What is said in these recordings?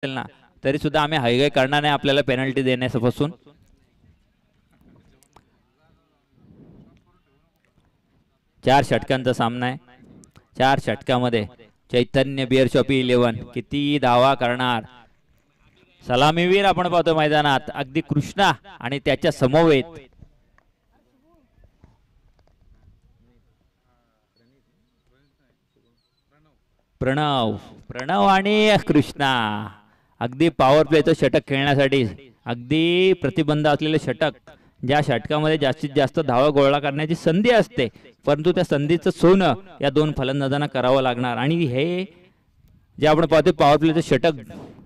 ना तरी सुद्धा आम्ही हायगाय करणार नाही आपल्याला पेनल्टी देण्यापासून. चार षटकांचा सामना आहे. चार षटकामध्ये चैतन्य बिअर शॉपी 11 किती धावा करणार. सलामीवीर आपण पाहतो मैदानात अगदी कृष्णा आणि त्याच्या समवेत प्रणव आणि कृष्णा अगदी पॉवर प्लेचं षटक खेळण्यासाठी अगदी प्रतिबंध असलेले षटक, ज्या षटकामध्ये जास्तीत जास्त धावा गोळा करण्याची संधी असते, परंतु त्या संधीचं सोनं या दोन फलंदाजांना करावं लागणार. आणि हे जे आपण पाहतो पॉवर प्लेचं षटक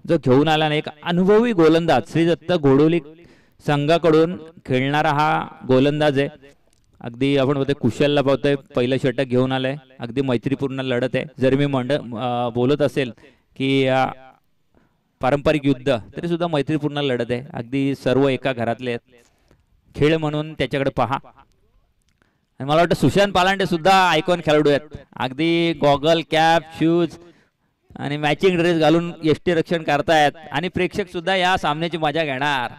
जो घेऊन आला ना, एक अनुभवी गोलंदाज श्री दत्त घोडोली संघाकडून खेळणारा हा गोलंदाज आहे. अगदी आपण पाहतोय कुशलला पाहतोय पहिलं षटक घेऊन आलंय. अगदी मैत्रीपूर्ण लढत आहे. जर मी बोलत असेल की पारंपरिक युद्ध तरी सुद्धा मैत्रीपूर्ण लढत आहे. अगदी सर्व एका घरातले आहेत. खेळ म्हणून त्याच्याकडे पहा. आणि मला वाटतं सुशांत पालांडे सुद्धा आयकॉन खेळाडू आहेत. अगदी गॉगल कॅप शूज आणि मॅचिंग ड्रेस घालून यष्टीरक्षण करतायत आणि प्रेक्षक सुद्धा या सामन्याची मजा घेणार.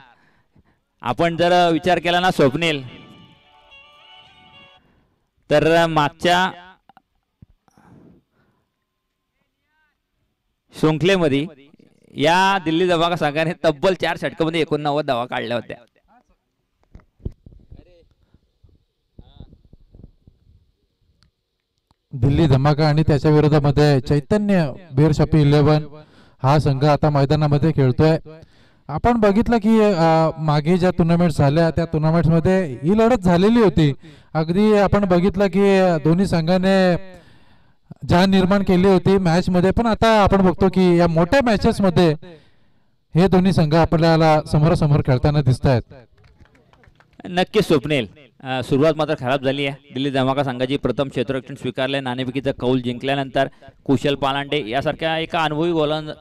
आपण जर विचार केला ना स्वप्नील, तर मागच्या शृंखलेमध्ये या दिल्ली धमाका संघाने तब्बल 4 षटकामध्ये 89 धावा काढल्या होत्या. दिल्ली धमाका आणि त्याच्या विरोधामध्ये चैतन्य बिअर शॉपी 11 हा संघ आता मैदानामध्ये खेळतोय. आपण बघितलं की मागे ज्या टुर्नामेंट्स झाल्या त्या टुर्नामेंट्स मध्ये ही लढत झालेली होती. अगदी आपण बघितलं की दोन्ही संघाने जान निर्माण केली होती मॅच मध्ये. पण आता आपण बघतो की या मोठ्या मॅचेस मध्ये हे दोन्ही संघ आपल्याला समोरासमोर खेळताना दिसत आहेत. नक्कीच स्वप्नील, सुरुवात मात्र खराब झाली आहे. दिल्ली धमाका संघाची प्रथम क्षेत्ररक्षण स्वीकारले. नाणेफेकीचा कौल जिंकल्यानंतर कुशल पालांडे यासारख्या एका अनुभवी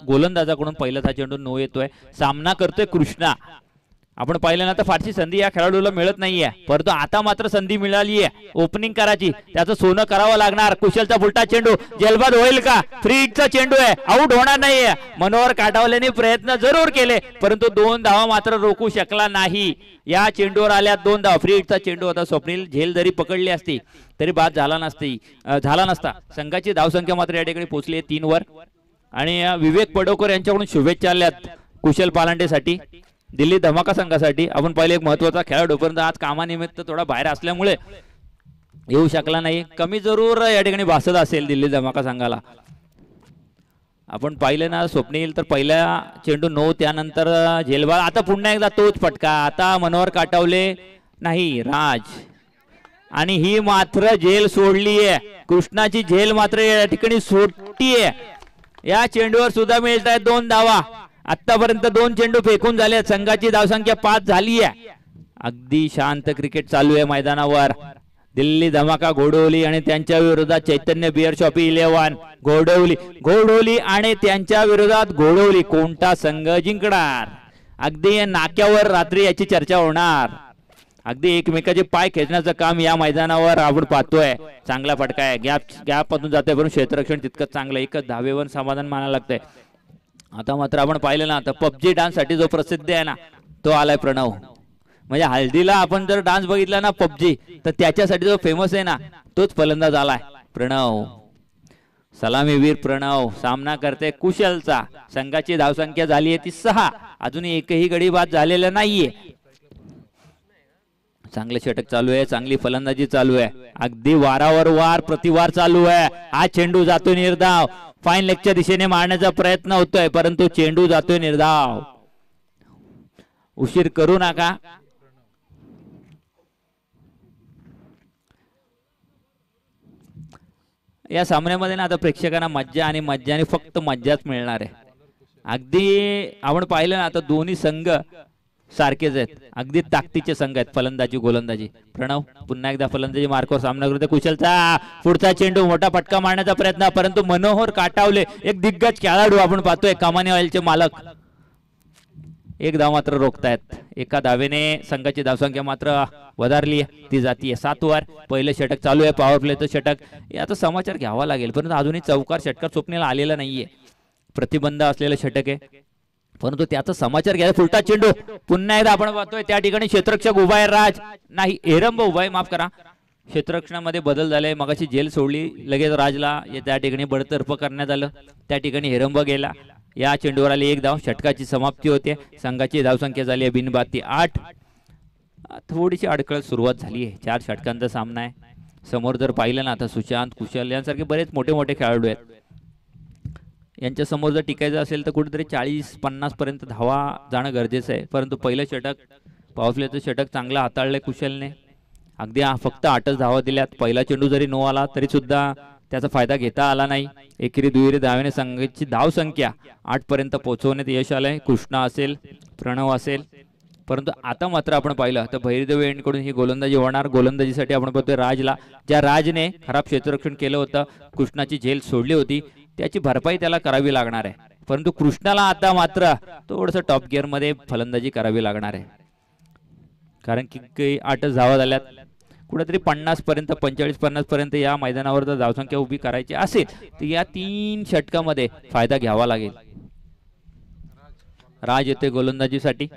गोलंदाजाकडून पहिला चेंडू नो येतोय. सामना करतोय कृष्णा. आपण पाहिलं ना तर फारशी संधी या खेळाडूला मिळत नाहीये, परंतु आता मात्र संधी मिळाली आहे ओपनिंग करायची. त्याचं सोनं करावं लागणार. कुशलचा फुलटा चेंडू जेलबाद होईल का? फ्री हिटचा चेंडू आहे, आउट होणार नाहीये. मनोहर काटावलेने प्रयत्न जरूर केले, परंतु 2 धावा मात्र रोखू शकला नाही. या चेंडूवर आल्या 2 धावा. फ्री हिटचा चेंडू होता. स्वप्नील झेल जरी पकडली असती तरी बाद झाला नसता. संघाची धावसंख्या मात्र या ठिकाणी पोहोचली आहे 3 वर. आणि विवेक पडोकर यांच्याकडून शुभेच्छा आल्यात कुशल पालांडेसाठी, दिल्ली धमाका संघासाठी. आपण पाहिले एक महत्वाचा खेळाडू परंतु आज कामानिमित्त थोडा बाहेर असल्यामुळे येऊ शकला नाही. कमी जरूर या ठिकाणी भासत असेल दिल्ली धमाका संघाला. आपण पाहिलं ना स्वप्नील, तर पहिला चेंडू नो, त्यानंतर झेलबाद. आता पुन्हा एकदा तोच फटका. आता मनोहर काटावले नाही, राज. आणि ही मात्र झेल सोडली आहे. कृष्णाची झेल मात्र या ठिकाणी सोडतीये. या चेंडूवर सुद्धा मिळत आहेत 2 धावा. आतापर्यंत 2 चेंडू फेकून झाले. संघाची धावसंख्या 5 झाली आहे. अगदी शांत क्रिकेट चालू आहे मैदानावर. दिल्ली धमाका घोडवली आणि त्यांच्या विरोधात चैतन्य बिअर शॉपी 11. घोडवली आणि त्यांच्या विरोधात घोडवली. कोणता संघ जिंकणार? अगदी नाक्यावर रात्री याची चर्चा होणार. अगदी एकमेकाचे पाय खेचण्याचं काम या मैदानावर आपण पाहतोय. चांगला फटका आहे. गॅप मधून जातोय, पण क्षेत्ररक्षण तितकंच चांगलं. एकच धावेवर समाधान मानायला लागतंय. आता मात्र आपण पाहिलं ना तर पबजी डान्स साठी जो प्रसिद्ध आहे ना तो आलाय प्रणव. म्हणजे हल्दीला आपण जर डान्स बघितला ना पबजी, तर त्याच्यासाठी जो फेमस आहे ना तोच फलंदाज आलाय प्रणव. सलामीवीर प्रणव सामना करते कुशलचा. संघाची धावसंख्या झाली आहे ती 6. अजून एकही गडी बाद झालेला नाहीये. चांगले षटक चालू आहे, चांगली फलंदाजी चालू आहे. अगदी वारावर वार प्रतिवार चालू आहे. हा चेंडू जातो निर्धाव. फाईन लेगच्या दिशेने मारण्याचा प्रयत्न होतोय, परंतु चेंडू जातोय निर्धाव. उशीर करू नका. या सामन्यामध्ये ना आता प्रेक्षकांना मज्जा आणि फक्त मज्जाच मिळणार आहे. अगदी आपण पाहिलं ना आता दोन्ही संघ सारखेच आहेत. अगदी ताकदीचे संघ आहेत फलंदाजी गोलंदाजी. प्रणव पुन्हा एकदा फलंदाजी मार्कवर सामना करते. कुशलचा पुढचा चेंडू, मोठा फटका मारण्याचा प्रयत्न, परंतु मनोहर काटावले एक दिग्गज खेळाडू आपण पाहतोय, कमानी ऑइलचे मालक, 1 धाव मात्र रोखतायत. एका धावेने संघाची धावसंख्या मात्र वधारली, ती जातीये 7 वर. पहिलं षटक चालू आहे, पॉवर प्लेचं षटक. याचा समाचार घ्यावा लागेल, परंतु अजूनही चौकार षटकार स्वप्नीला आलेला नाहीये. प्रतिबंध असलेलं षटक आहे. परंतु त्याचा समाचार घ्यायला फुलटा चेंडू पुन्हा एकदा आपण पाहतोय त्या ठिकाणी क्षेत्ररक्षक उभा आहे राज नाही एरंब उभा आहे माफ करा क्षेत्ररक्षणामध्ये बदल झालाय मगाशी जेल सोडली लगेच राजला त्या ठिकाणी बडतर्फ करण्यात आलं त्या ठिकाणी हेरंब गेला या चेंडूवर आली एक धाव षटकाची समाप्ती होते संघाची धावसंख्या झाली आहे बिनबाती 8 थोडीशी अडकळत सुरुवात झाली आहे 4 षटकांचा सामना आहे समोर जर पाहिलं ना आता सुशांत कुशल यांसारखे बरेच मोठे मोठे खेळाडू आहेत यांच्या समोर जर टिकायचं असेल तर कुठेतरी 40-50 पर्यंत धावा जाणं गरजेचं आहे परंतु पहिलं षटक पावसल्याचं षटक चांगलं हाताळलंय कुशलने अगदी फक्त 8च धावा दिल्यात पहिला चेंडू जरी नो आला तरी सुद्धा त्याचा फायदा घेता आला नाही एकेरी दुहेरी धावेने संघाची धाव संख्या 8 पर्यंत पोहोचवण्यात यश आलंय कृष्णा असेल प्रणव असेल परंतु आता मात्र आपण पाहिलं तर भैरदेव यांकडून ही गोलंदाजी होणार गोलंदाजीसाठी आपण बघतोय राजला ज्या राजने खराब क्षेत्ररक्षण केलं होतं कृष्णाची झेल सोडली होती त्याची भरपाई त्याला करावी लागणार आहे परंतु कृष्णाला आता मात्र थोडंसं टॉप गिअर मध्ये फलंदाजी करावी लागणार आहे कारण की 8च धावा झाल्यात कुठेतरी 50 पर्यंत 45-50 पर्यंत या मैदानावर जर धावसंख्या उभी करायची असेल तर या 3 षटकामध्ये फायदा घ्यावा लागेल राज येते गोलंदाजीसाठी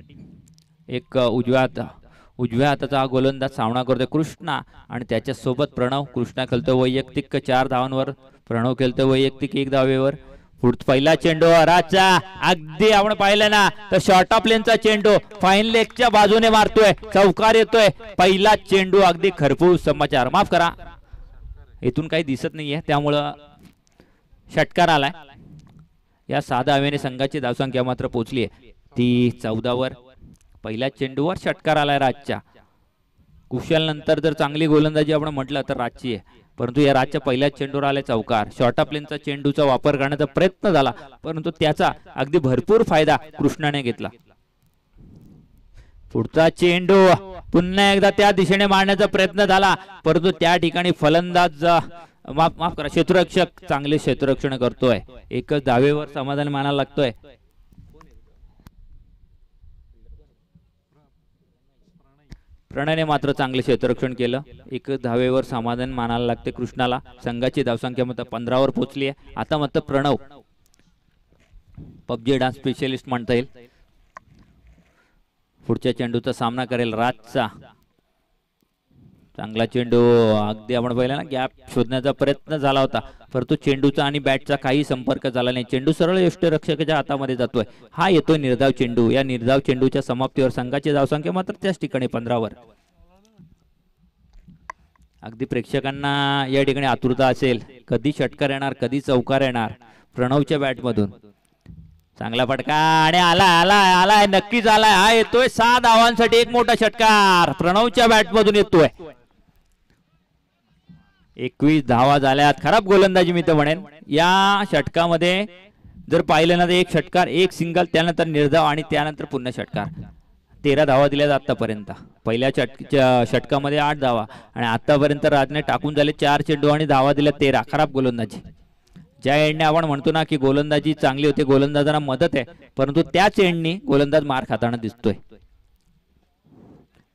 एक उजव्या हाताचा हा गोलंदाज सामना करतोय कृष्णा आणि त्याच्या सोबत प्रणव कृष्णा खेळतो वैयक्तिक 4 धावांवर प्रणव खेळतो वैयक्तिक 1 धावेवर पहिला चेंडू राजचा अगदी आपण पाहिलं ना तर शॉर्ट ऑफ लेनचा चेंडू फाईन लेगच्या बाजूने मारतोय चौकार येतोय पहिला चेंडू अगदी खरपूस समाचार माफ करा इथून काही दिसत नाहीये त्यामुळं षटकार आलाय या 6 धावेने संघाची धावसंख्या मात्र पोहोचली आहे ती 14 वर पहिल्या चेंडूवर षटकार आलाय राजच्या कुशल नंतर जर चांगली गोलंदाजी आपण म्हटलं तर राजची आहे परंतु या राजच्या पहिल्याच चेंडूवर आले चौकार शॉर्ट ऑफ लेनचा चेंडूचा वापर करण्याचा प्रयत्न झाला परंतु त्याचा अगदी भरपूर फायदा कृष्णाने घेतला पुढचा चेंडू पुन्हा एकदा त्या दिशेने मारण्याचा प्रयत्न झाला परंतु त्या ठिकाणी फलंदाज माफ करा क्षेत्ररक्षक चांगले क्षेत्ररक्षण करतोय एकच धावेवर समाधान मानायला लागतोय प्रणयने मात्र चांगले क्षेत्ररक्षण केलं एक धावेवर समाधान मानायला लागते कृष्णाला संघाची धावसंख्या मात्र 15 वर पोहोचली आहे आता मात्र प्रणव पबजी डान्स स्पेशलिस्ट म्हणता येईल पुढच्या चेंडूचा सामना करेल राजचा चांगला चेंडू अगदी आपण पाहिलं ना गॅप शोधण्याचा प्रयत्न झाला होता परंतु चेंडूचा आणि बॅटचा काही संपर्क झाला नाही चेंडू सरळ यष्टीरक्षकाच्या हातामध्ये जातोय हा येतोय निर्धाव चेंडू या निर्धाव चेंडूच्या समाप्तीवर संघाची धावसंख्या मात्र त्याच ठिकाणी 15 वर अगदी प्रेक्षकांना या ठिकाणी आतुरता असेल कधी षटकार येणार कधी चौकार येणार प्रणवच्या बॅट मधून चांगला फटका आणि आलाय नक्कीच आलाय हा येतोय 6 धावांसाठी एक मोठा षटकार प्रणवच्या बॅट मधून येतोय 21 धावा झाल्यात खराब गोलंदाजी मी तर म्हणेन या षटकामध्ये जर पाहिलं ना तर एक षटकार एक सिंगल त्यानंतर निर्धाव आणि त्यानंतर पुन्हा षटकार 13 धावा दिल्या आतापर्यंत पहिल्या षटकामध्ये 8 धावा आणि आतापर्यंत राजने टाकून झाले 4 चेंडू आणि धावा दिल्या 13 खराब गोलंदाजी ज्या एंडने आपण म्हणतो ना की गोलंदाजी चांगली होते गोलंदाजांना मदत आहे परंतु त्याच एंडनी गोलंदाज मार खाताना दिसतोय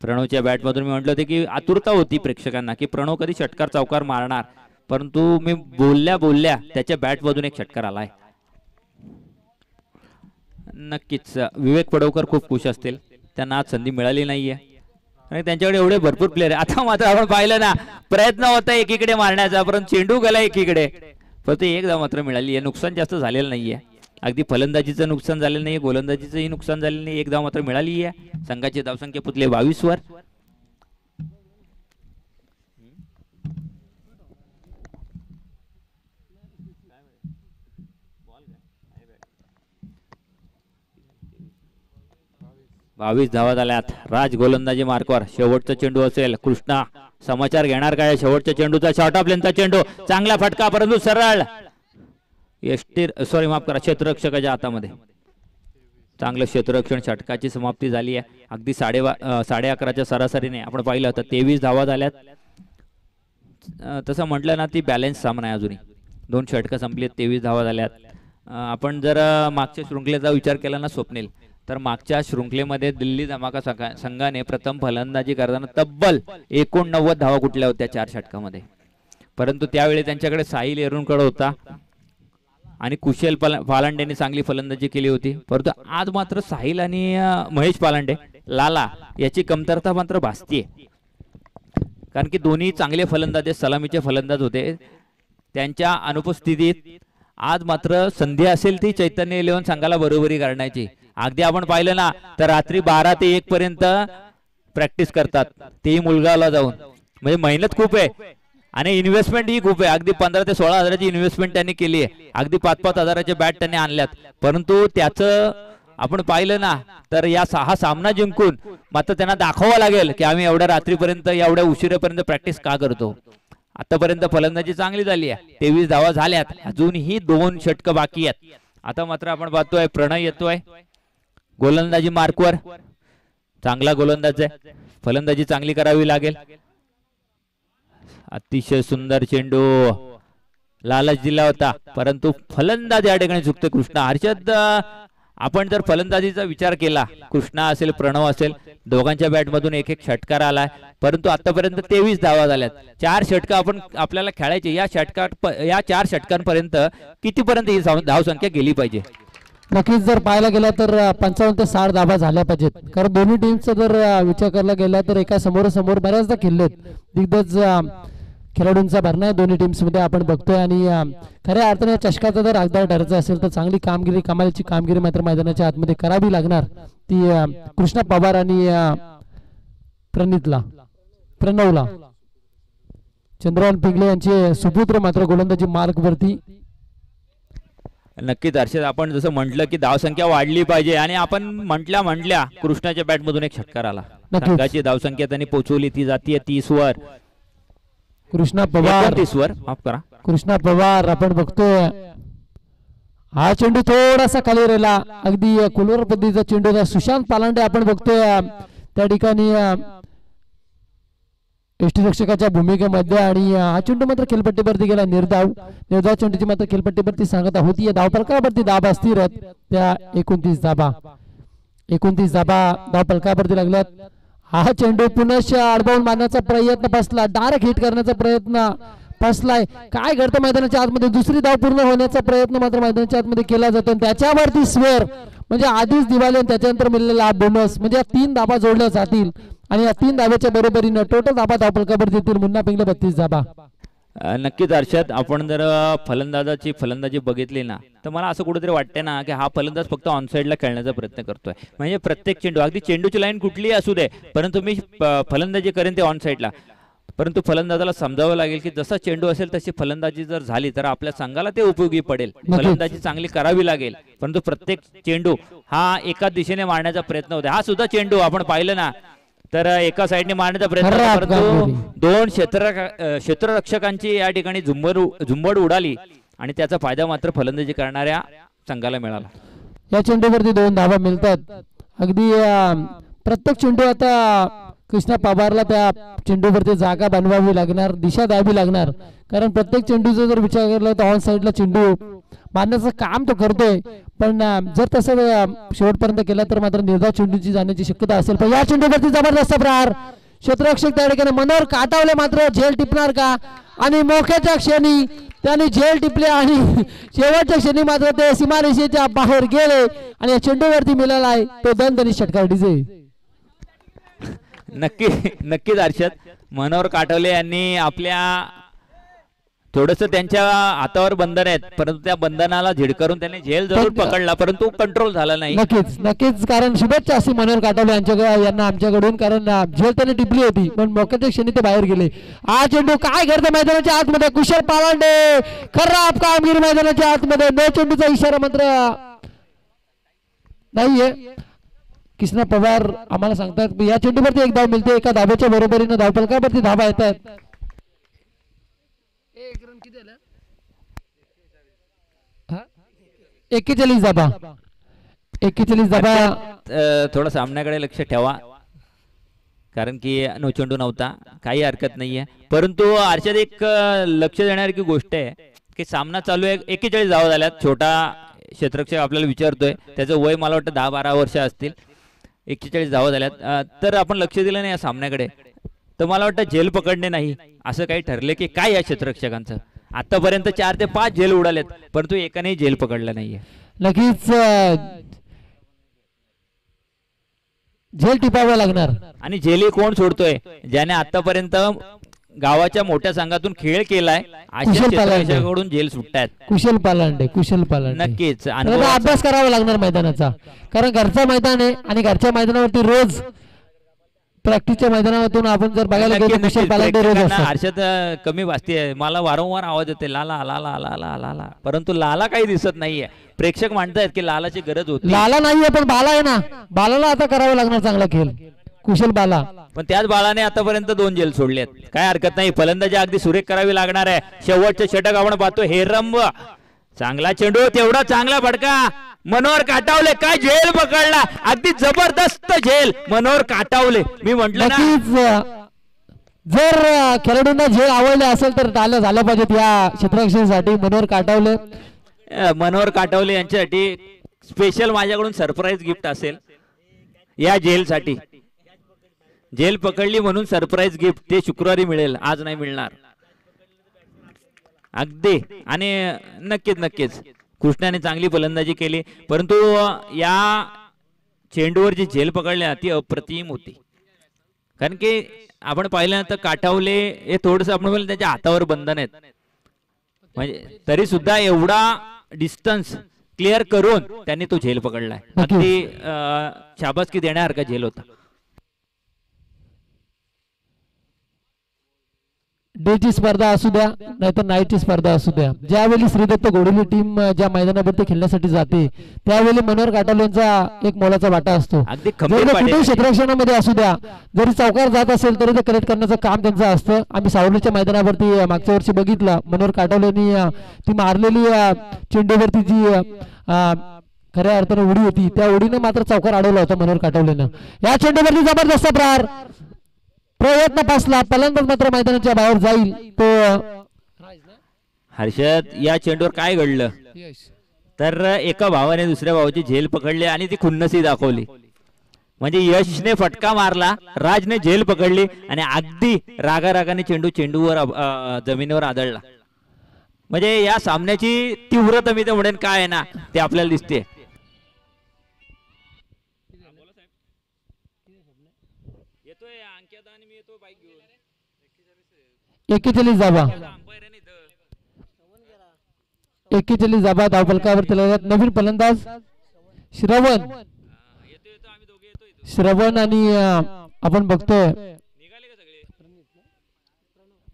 प्रणवच्या बॅट मधून मी म्हटलं होते की आतुरता होती प्रेक्षकांना की प्रणव कधी षटकार चौकार मारणार परंतु मी बोलल्या त्याच्या बॅट मधून एक षटकार आलाय नक्कीच विवेक पडवकर खूप खुश असतील त्यांना आज संधी मिळाली नाहीये आणि त्यांच्याकडे एवढे भरपूर प्लेयर आहे आता मात्र आपण पाहिलं ना प्रयत्न होता एकीकडे मारण्याचा परंतु चेंडू गेला एकीकडे फक्त एक धाव मात्र मिळाली आहे नुकसान जास्त झालेलं नाहीये अगदी फलंदाजीचं नुकसान झालेलं नाही गोलंदाजीचंही नुकसान झालेलं नाही एक धाव मात्र मिळाली आहे संघाची धावसंख्या पुतले 22 वर धावा झाल्यात राज गोलंदाजी मार्कवर शेवटचा चेंडू असेल कृष्णा समाचार घेणार काय शेवटच्या चेंडूचा शॉर्ट ऑफ लेनचा चेंडू चांगला फटका परंतु सरळ माफ करा क्षेत्ररक्षकाच्या हातामध्ये चांगलं क्षेत्ररक्षण षटकाची समाप्ती झाली आहे अगदी 11:30च्या सरासरीने आपण पाहिलं तर 23 धावा झाल्यात तसं म्हटलं ना ती बॅलन्स सामना आहे अजूनही 2 षटकं संपली 23 धावा झाल्यात आपण जर मागच्या शृंखलेचा विचार केला ना स्वप्नील तर मागच्या शृंखलेमध्ये दिल्ली धमाका संघाने प्रथम फलंदाजी करताना तब्बल 89 धावा कुठल्या होत्या 4 षटकामध्ये परंतु त्यावेळी त्यांच्याकडे साहिल एरुणकर होता आणि कुशल पालांडेने चांगली फलंदाजी केली होती, परंतु आज मात्र साहिल आणि महेश पालांडे लाला याची कमतरता मात्र भासतीये. कारण की दोन्ही चांगले फलंदाज सलामीचे फलंदाज होते, त्यांच्या अनुपस्थितीत आज मात्र संधी असेल ती चैतन्य इलेव्हन संघाला बरोबरी करण्याची. अगदी आपण पाहिलं ना तर रात्री 12 ते 1 पर्यंत प्रॅक्टिस करतात, तेही मुलगावला जाऊन. म्हणजे मेहनत खूप आहे आणि इन्व्हेस्टमेंट ही खूप आहे. अगदी 15 ते 16 हजाराची इन्व्हेस्टमेंट त्यांनी केली आहे. अगदी 5-5 हजाराचे बॅट त्यांनी आणल्यात, परंतु त्याचं आपण पाहिलं ना तर हा सामना जिंकून मात्र त्यांना दाखवावं लागेल की आम्ही एवढ्या रात्रीपर्यंत एवढ्या उशिरापर्यंत प्रॅक्टिस का करतो. आतापर्यंत फलंदाजी चांगली झाली आहे, 23 धावा झाल्यात, अजूनही 2 षटकं बाकी आहेत. आता मात्र आपण पाहतोय प्रणय येतोय गोलंदाजी मार्कवर. चांगला गोलंदाज आहे, फलंदाजी चांगली करावी लागेल. अतिशय सुंदर चेंडू लालच दिला होता, परंतु फलंदाज या ठिकाणी चुकतोय कृष्णा. हर्षद, आपण जर फलंदाजीचा विचार केला, कृष्णा असेल प्रणव असेल दोघांच्या बॅटमधून एक षटकार आलाय, परंतु आतापर्यंत 23 धावा झाल्यात. 4 षटकं आपल्याला खेळायचे. या 4 षटकांपर्यंत कितीपर्यंत ही धावसंख्या गेली पाहिजे? नक्कीच जर पाहायला गेला तर 55 ते 60 धावा झाल्या पाहिजेत. कारण दोन्ही टीमचा जर विचार करायला गेला तर एका समोरासमोर बऱ्याचदा खेळलेत. दिग्गज खेळाडूंचा भरणा आहे दोन्ही टीम्स मध्ये आपण बघतोय आणि खऱ्या अर्थाने चषकाचा जर आगदार ठरायचा असेल तर चांगली कामगिरी, कमालीची कामगिरी मात्र मैदानाच्या आतमध्ये करावी लागणार. ती कृष्णा पवार आणि प्रणवला. चंद्रकांत पिंगळे यांचे सुपुत्र मात्र गोलंदाजी मार्गवरती. नक्कीच हर्षद, आपण जसं म्हटलं की धावसंख्या वाढली पाहिजे आणि आपण म्हटल्या कृष्णाच्या बॅटमधून एक षटकार आला. संघाची धावसंख्या त्यांनी पोहोचवली, ती जातीय 30 वर. कृष्णा पवार 30 वर, माफ करा. कृष्णा पवार आपण बघतोय हा चेंडू थोडासा खाली राहिला, अगदी कुलवर पद्धतीचा चेंडू होता. सुशांत पालांडे आपण बघतोय त्या ठिकाणी यष्टीरक्षकाच्या भूमिकेमध्ये आणि हा चेंडू मात्र खेळपट्टीवरती गेला. निर्धाव चेंडूची मात्र खेळपट्टीवरती सांगता होती. धावफलकावरती दाबा स्थिर आहेत त्या 29 धाबा धावफलकावरती लागल्यात. हा चेंडू पुनश्च अडबावून मारण्याचा प्रयत्न फसला, डायरेक्ट हिट करण्याचा प्रयत्न फसलाय. काय घडतं मैदानाच्या आतमध्ये? दुसरी धाव पूर्ण होण्याचा प्रयत्न मात्र मैदानाच्या आतमध्ये केला जातो. त्याच्यावरती स्वेअर म्हणजे आधीच दिवाळी आणि त्याच्यानंतर मिळालेला बोनस म्हणजे 3 धाबा जोडल्या जातील आणि या 3 धाब्याच्या बरोबरीनं टोटल धाबा धावफलकावरती येतील. मुन्ना पिंगळे 32 धाबा. नक्कीच हर्षद, आपण जर फलंदाजाची फलंदाजी बघितली ना तर मला असं कुठेतरी वाटतंय ना की हा फलंदाज फक्त ऑन साईडला खेळण्याचा प्रयत्न करतोय. म्हणजे प्रत्येक चेंडू, अगदी चेंडूची लाईन कुठलीही असू दे, परंतु मी फलंदाजी करेन ते ऑन साईडला. परंतु फलंदाजाला समजावं लागेल की जसा चेंडू असेल तशी फलंदाजी जर झाली तर आपल्या संघाला ते उपयोगी पडेल. फलंदाजी चांगली करावी लागेल, परंतु प्रत्येक चेंडू हा एकाच दिशेने मारण्याचा प्रयत्न होता. हा सुद्धा चेंडू आपण पाहिलं ना तर एका साईडने मारण्याचा प्रयत्न, परंतु 2 क्षेत्ररक्षकांची या ठिकाणी झुंबड उडाली आणि त्याचा फायदा मात्र फलंदाजी करणाऱ्या संघाला मिळाला. या चेंडूवरती 2 धावा मिळतात. अगदी प्रत्येक चेंडू आता कृष्णा पवारला त्या चेंडूवरती जागा बनवावी लागणार, दिशा द्यावी लागणार. कारण प्रत्येक चेंडूचा जर विचार केला तर ऑन साईडला चेंडू मारण्याचं काम तो करतोय, पण जर तसं शेवटपर्यंत केला तर मात्र निर्धाव चेंडूची जाण्याची शक्यता असेल. पण या चेंडूवरती जबरदस्त प्रहार, क्षेत्ररक्षक त्या ठिकाणी मनोहर काटावले मात्र झेल टिपणार का? आणि मोक्याच्या क्षणी त्यांनी झेल टिपले आणि शेवटच्या क्षणी मात्र ते सीमारेषेच्या बाहेर गेले आणि या चेंडूवरती मिळाला आहे तो दणदणीत षटकार. डीजे नक्कीच हर्षद, मनोहर काटवले यांनी आपल्या थोडस त्यांच्या हातावर बंधन आहेत, परंतु त्या बंधनाला झिडकारून त्यांनी झेल जरूर पकडला, परंतु कंट्रोल झाला नाही. नक्कीच कारण शुभेच्छा अशी मनोहर काटवले यांना आमच्याकडून, कारण झेल त्यांनी टिपली होती पण मोक्याच्या क्षणी ते बाहेर गेले. हा चेंडू काय घडतं मैदानाच्या आतमध्ये? कुशल पालांडे खराब कामगिरी मैदानाच्या आतमध्ये. नो चेंडूचा इशारा मात्र नाहीये. कृष्णा पवार आम्हाला सांगतात या चेंडूवरती 1 धाव मिळते. एका धाब्याच्या बरोबरीनं धावफलकावरती धावा येतात. 41 धाबा. थोडं सामन्याकडे लक्ष ठेवा, कारण की नो चेंडू नव्हता, काही हरकत नाहीये. परंतु हर्षद, एक लक्ष देण्यासारखी गोष्ट आहे की सामना चालू आहे, 41 धावा झाल्यात. छोटा क्षेत्ररक्षक आपल्याला विचारतोय, त्याचं वय मला वाटतं 10-12 वर्ष असतील. 41 धावा झाल्यात. तर आपण लक्ष दिलं नाही या सामन्याकडे तर मला वाटतं झेल पकडणे नाही असं काही ठरले की काय या क्षेत्ररक्षकांचं. आतापर्यंत 4 ते 5 झेल उडालेत परंतु एकानेही झेल पकडला नाहीये. नक्कीच झेल टिपावा लागणार. आणि झेली कोण सोडतोय ज्याने आतापर्यंत गावाच्या मोठ्या संघातून खेळ केलाय अशा कुशल पालांडे. क्षेत्ररक्षकाकडून झेल सुटतायत. कुशल पालांडे नक्कीच तर अनुभव आता अभ्यास करावा लागणार मैदानाचा, कारण घरचं मैदान आहे आणि घरच्या मैदानावरती रोज प्रॅक्टिसच्या मैदानावरून आपण जर बघायला गेलो तर कुशल पालांडे रोज असतात. हर्षद कमी वाजते मला वारंवार आवाज येते लाला लाला लाला लाला परंतु लाला काही दिसत नाहीये. प्रेक्षक म्हणतायत की लालाची गरज होती. लाला नाहीये पण बाला आहे ना, बालाला आता करावा लागणार चांगला खेळ. कुशल बाला पण त्याच बाळाने आतापर्यंत 2 झेल सोडलेत. काय हरकत नाही, फलंदाजी अगदी सुरेख करावी लागणार आहे. शेवटचे षटक आपण पाहतो हेरंब, चांगला चेंडू तेवढा चांगला फटका. मनोहर काटावले काय झेल पकडला, अगदी जबरदस्त झेल मनोहर काटावले. मी म्हंटल ना नक्कीच जर खेळाडूंना झेल आवडले असेल तर झालं पाहिजेत या क्षेत्ररक्षणासाठी. मनोहर काटावले यांच्यासाठी स्पेशल माझ्याकडून सरप्राईज गिफ्ट असेल या झेलसाठी. झेल पकडली म्हणून सरप्राईज गिफ्ट ते शुक्रवारी मिळेल, आज नाही मिळणार. अगदी आणि नक्कीच कृष्णाने चांगली फलंदाजी केली परंतु या चेंडूवर जी झेल पकडली ती अप्रतिम होती. कारण की आपण पाहिलं तर काटावले हे थोडस आपण बोललं त्याच्या हातावर बंधन आहेत, म्हणजे तरी सुद्धा एवढा डिस्टन्स क्लिअर करून त्यांनी तो झेल पकडलाय. अगदी शाबासकी देण्यासारखा झेल होता. डेची स्पर्धा असू द्या नाहीतर नाईटची स्पर्धा असू द्या, ज्यावेळी श्रीदत्त घोडेली टीम ज्या मैदानावरती खेळण्यासाठी जाते त्यावेळी मनोहर काटावले यांचा एक मोलाचा वाटा असतो. अगदी कुठेही क्षेत्ररक्षणामध्ये असू द्या, जरी चौकार जात असेल तरी ते करेक्ट करण्याचं काम त्यांचं असतं. आम्ही सावलीच्या मैदानावरती मागच्या वर्षी बघितलं मनोहर काटावलेंनी ती मारलेली चेंडूवरती जी खऱ्या अर्थाने उडी होती त्या उडीने मात्र चौकार अडवला होता मनोहर काटावलेनं. या चेंडूवरती जबरदस्त प्रहार, प्रयत्न पासला, फलंदाज मात्र मैदानाच्या बाहेर जाईल. तो हर्षद या चेंडूवर काय घडलं तर एका भावाने दुसऱ्या भावाची झेल पकडली आणि ती खुन्नसी दाखवली. म्हणजे यशने फटका मारला, राजने झेल पकडली आणि अगदी रागारागाने चेंडूवर जमिनीवर आदळला. म्हणजे या सामन्याची तीव्रता मी तर म्हणेन काय आहे ना ते आपल्याला दिसते. एकेचाळीस जाबा धावफलकावरती लागतात. नवीन फलंदाज श्रवण आणि आपण बघतोय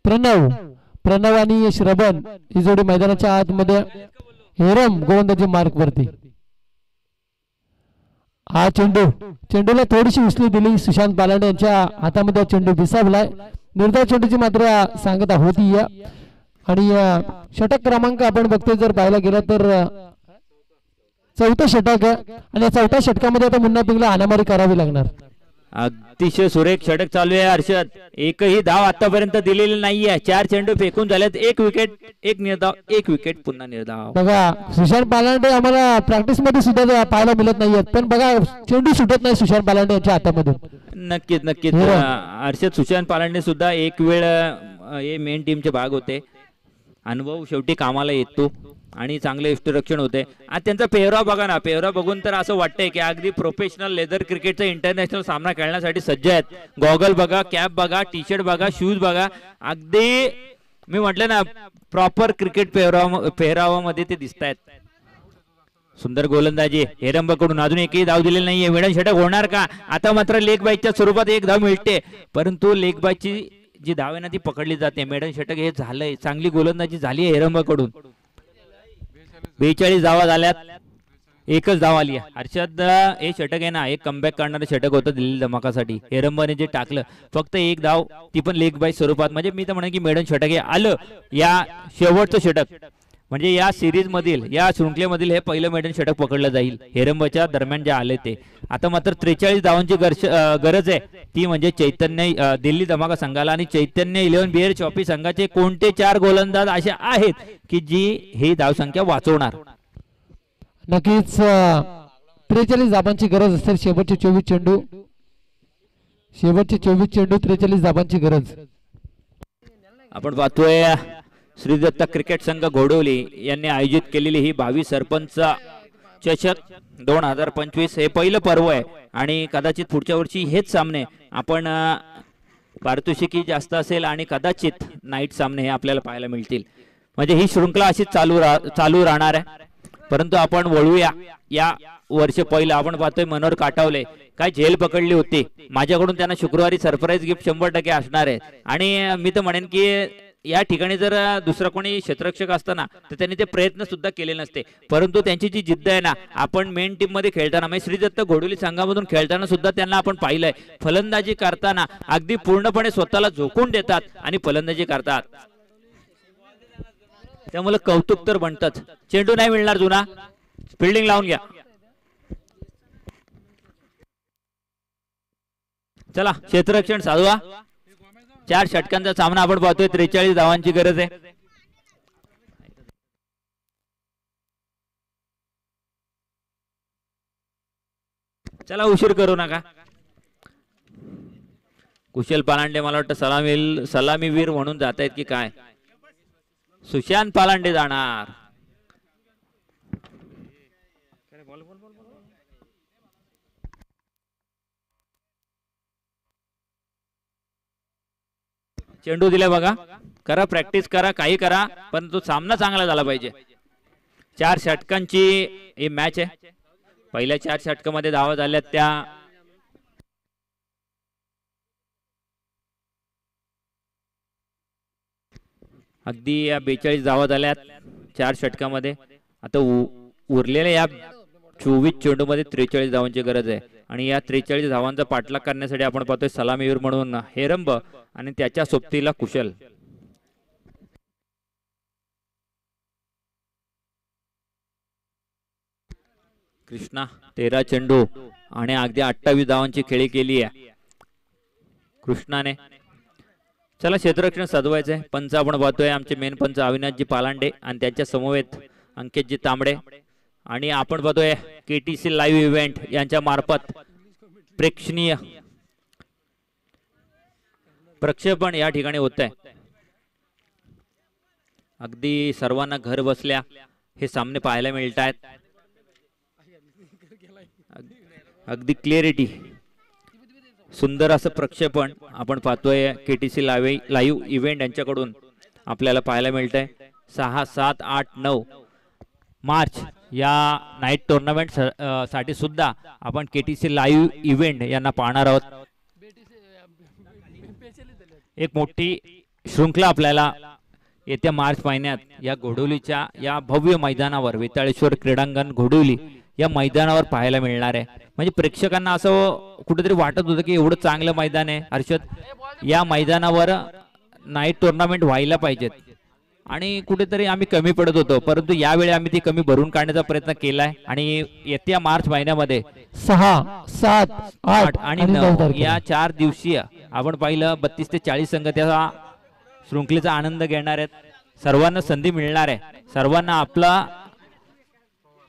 प्रणव आणि श्रवण ही जोडी मैदानाच्या आतमध्ये हेरम गोलंदाजी मार्क वरती. हा चेंडूला थोडीशी उचली दिली सुशांत पालांडे यांच्या हातामध्ये चेंडू भिसावलाय. निर्धाव चेंडूची मात्र सांगता होती या. आणि षटक क्रमांक आपण बघतोय जर पाहायला गेलं तर 4थं षटक आहे आणि या 4थ्या षटकामध्ये आता मुन्ना पिंगला हाणामारी करावी लागणार. अतिशय सुरेख षटक चालू आहे हर्षद. एकही धाव आतापर्यंत दिलेली नाहीये. 4 चेंडू फेकून झालेत, 1 विकेट, 1 निर्धाव, 1 विकेट, पुन्हा निर्धाव. बघा सुशांत पालांडे आम्हाला प्रॅक्टिस मध्ये सुद्धा पाहायला मिळत नाहीयेत, पण बघा चेंडू सुटत नाही सुशांत पालांडे यांच्या हातामधून. नक्कीच हर्षद सुशांत पालांडे सुद्धा एक वेळ हे मेन टीमचे भाग होते. अनुभव शेवटी कामाला येतो आणि चांगले यष्टिरक्षण होते. आज त्यांचा पेहराव बघा ना, पेहराव बघून तर असं वाटतंय की अगदी प्रोफेशनल लेदर क्रिकेटचा इंटरनॅशनल सामना खेळण्यासाठी सज्ज आहेत. गॉगल बघा, कॅप बघा, टी शर्ट बघा, शूज बघा, अगदी मी म्हटलं ना प्रॉपर क्रिकेट पेहरावामध्ये ते दिसत आहेत. सुंदर गोलंदाजी हेरंबकडून. अजून एकही धाव दिलेली नाहीये. मेडन षटक होणार का? आता मात्र लेग बाईच्या स्वरूपात 1 धाव मिळते परंतु लेग बाईची जी धाव आहे ना ती पकडली जाते. मेडन षटक हे झालंय. चांगली गोलंदाजी झाली आहे हेरंबकडून. 42 धावा झाल्यात, 1च धाव आली आहे. हर्षद हे षटक आहे ना एक कमबॅक करणारं षटक होतं दिल्ली धमाकासाठी. हेरंबने जे टाकलं फक्त 1 धाव, ती पण लेग बाय स्वरूपात. म्हणजे मी तर म्हणेन की मेडन षटक हे आलं या शेवटचं षटक. म्हणजे या सिरीज मधील या शृंखलेमधील हे पहिलं मेडन षटक पकडलं जाईल हेरंबच्या दरम्यान जे आले ते. आता मात्र 43 धावांची गरज आहे, ती म्हणजे चैतन्य दिल्ली धमाका संघाला. आणि चैतन्य 11 बिअर चॉपी संघाचे कोणते 4 गोलंदाज असे आहेत की जी ही धावसंख्या वाचवणार. नक्कीच 43 धावांची गरज असते. शेवटचे 24 चेंडू 43 धावांची गरज. आपण पाहतोय श्रीदत्त क्रिकेट संघ घोडवली यांनी आयोजित केलेली ही 22 सरपंच चषक 2025 हे पहिलं पर्व आहे आणि कदाचित पुढच्या वर्षी हेच सामने आपण पारितोषिकी जास्त असेल आणि कदाचित नाईट सामने हे आपल्याला पाहायला मिळतील. म्हणजे ही शृंखला अशीच चालू राहणार आहे. परंतु आपण वळूया या वर्ष पहिलं आपण पाहतोय मनोहर काटावले काय झेल पकडली होती. माझ्याकडून त्यांना शुक्रवारी सरप्राईज गिफ्ट 100% असणार आहे आणि मी तर म्हणेन की या ठिकाणी जर दुसरा कोणी क्षेत्ररक्षक असताना तर त्यांनी ते प्रयत्न सुद्धा केले नसते. परंतु त्यांची जी जिद्द आहे ना, आपण मेन टीम मध्ये खेळताना म्हणजे श्रीदत्त घोडवली संघामधून खेळताना सुद्धा त्यांना आपण पाहिलंय. फलंदाजी करताना अगदी पूर्णपणे स्वतःला झोकून देतात आणि फलंदाजी करतात. त्यामुळे कौतुक तर बनतच. चेंडू नाही मिळणार जुना, फिल्डिंग लावून घ्या. चला क्षेत्ररक्षण साधवा. 4 षटकांचा सामना आपण पाहतोय. 43 धावांची गरज आहे. चला उशीर करू नका. कुशल पालांडे मला वाटतं सलामीवीर म्हणून जात आहेत की काय. सुशांत पालांडे जाणार. चेंडू दिले बघा. करा प्रॅक्टिस करा काही करा पण तो सामना चांगला झाला पाहिजे. 4 षटकांची ही मॅच आहे. पहिल्या 4 षटकामध्ये धावा झाल्यात त्या अगदी या 42 धावा झाल्यात 4 षटकामध्ये. आता उरलेल्या या 24 चेंडू मध्ये 43 धावांची गरज आहे आणि या 43 धावांचा पाठलाग करण्यासाठी आपण पाहतोय सलामीवीर म्हणून हेरंब आणि त्याच्या सोबतीला कुशल. कृष्णा 13 चेंडू आणि अगदी 28 धावांची खेळी केली आहे कृष्णाने. चला क्षेत्ररक्षण साधवायचंय. पंच आपण पाहतोय आमचे मेन पंच अविनाशजी पालांडे आणि त्यांच्या समवेत अंकितजी तांबडे आणि आपण पाहतोय केटीसी लाईव्ह इव्हेंट यांच्या मार्फत प्रेक्षणीय प्रक्षेपण या ठिकाणी होत आहे. अगदी सर्वांना घर बसल्या हे सामने पाहायला मिळत आहेत. अगदी क्लिअरिटी सुंदर असं प्रक्षेपण आपण पाहतोय केटीसी लाईव्ह इव्हेंट यांच्याकडून आपल्याला पाहायला मिळतंय. 6, 7, 8, 9 मार्च या नाईट टुर्नामेंट साठी सुद्धा आपण केटीसी लाईव्ह इव्हेंट यांना पाहणार आहोत. एक मोठी शृंखला आपल्याला येत्या मार्च महिन्यात या घोडवलीच्या या भव्य मैदानावर वेताळेश्वर क्रीडांगण घोडवली या मैदानावर पाहायला मिळणार आहे. म्हणजे प्रेक्षकांना असं कुठेतरी वाटत होतं की एवढं चांगलं मैदान आहे हर्षद, या मैदानावर नाईट टुर्नामेंट व्हायला पाहिजेत आणि कुठेतरी आम्ही कमी पडत होतो. परंतु यावेळी आम्ही ती कमी भरून काढण्याचा प्रयत्न केलाय आणि येत्या मार्च महिन्यामध्ये 6, 7, 8 आणि 9 या 4 दिवसीय आपण पाहिलं 32 ते 40 संघ त्या शृंखलेचा आनंद घेणार आहेत. सर्वांना संधी मिळणार आहे. सर्वांना आपला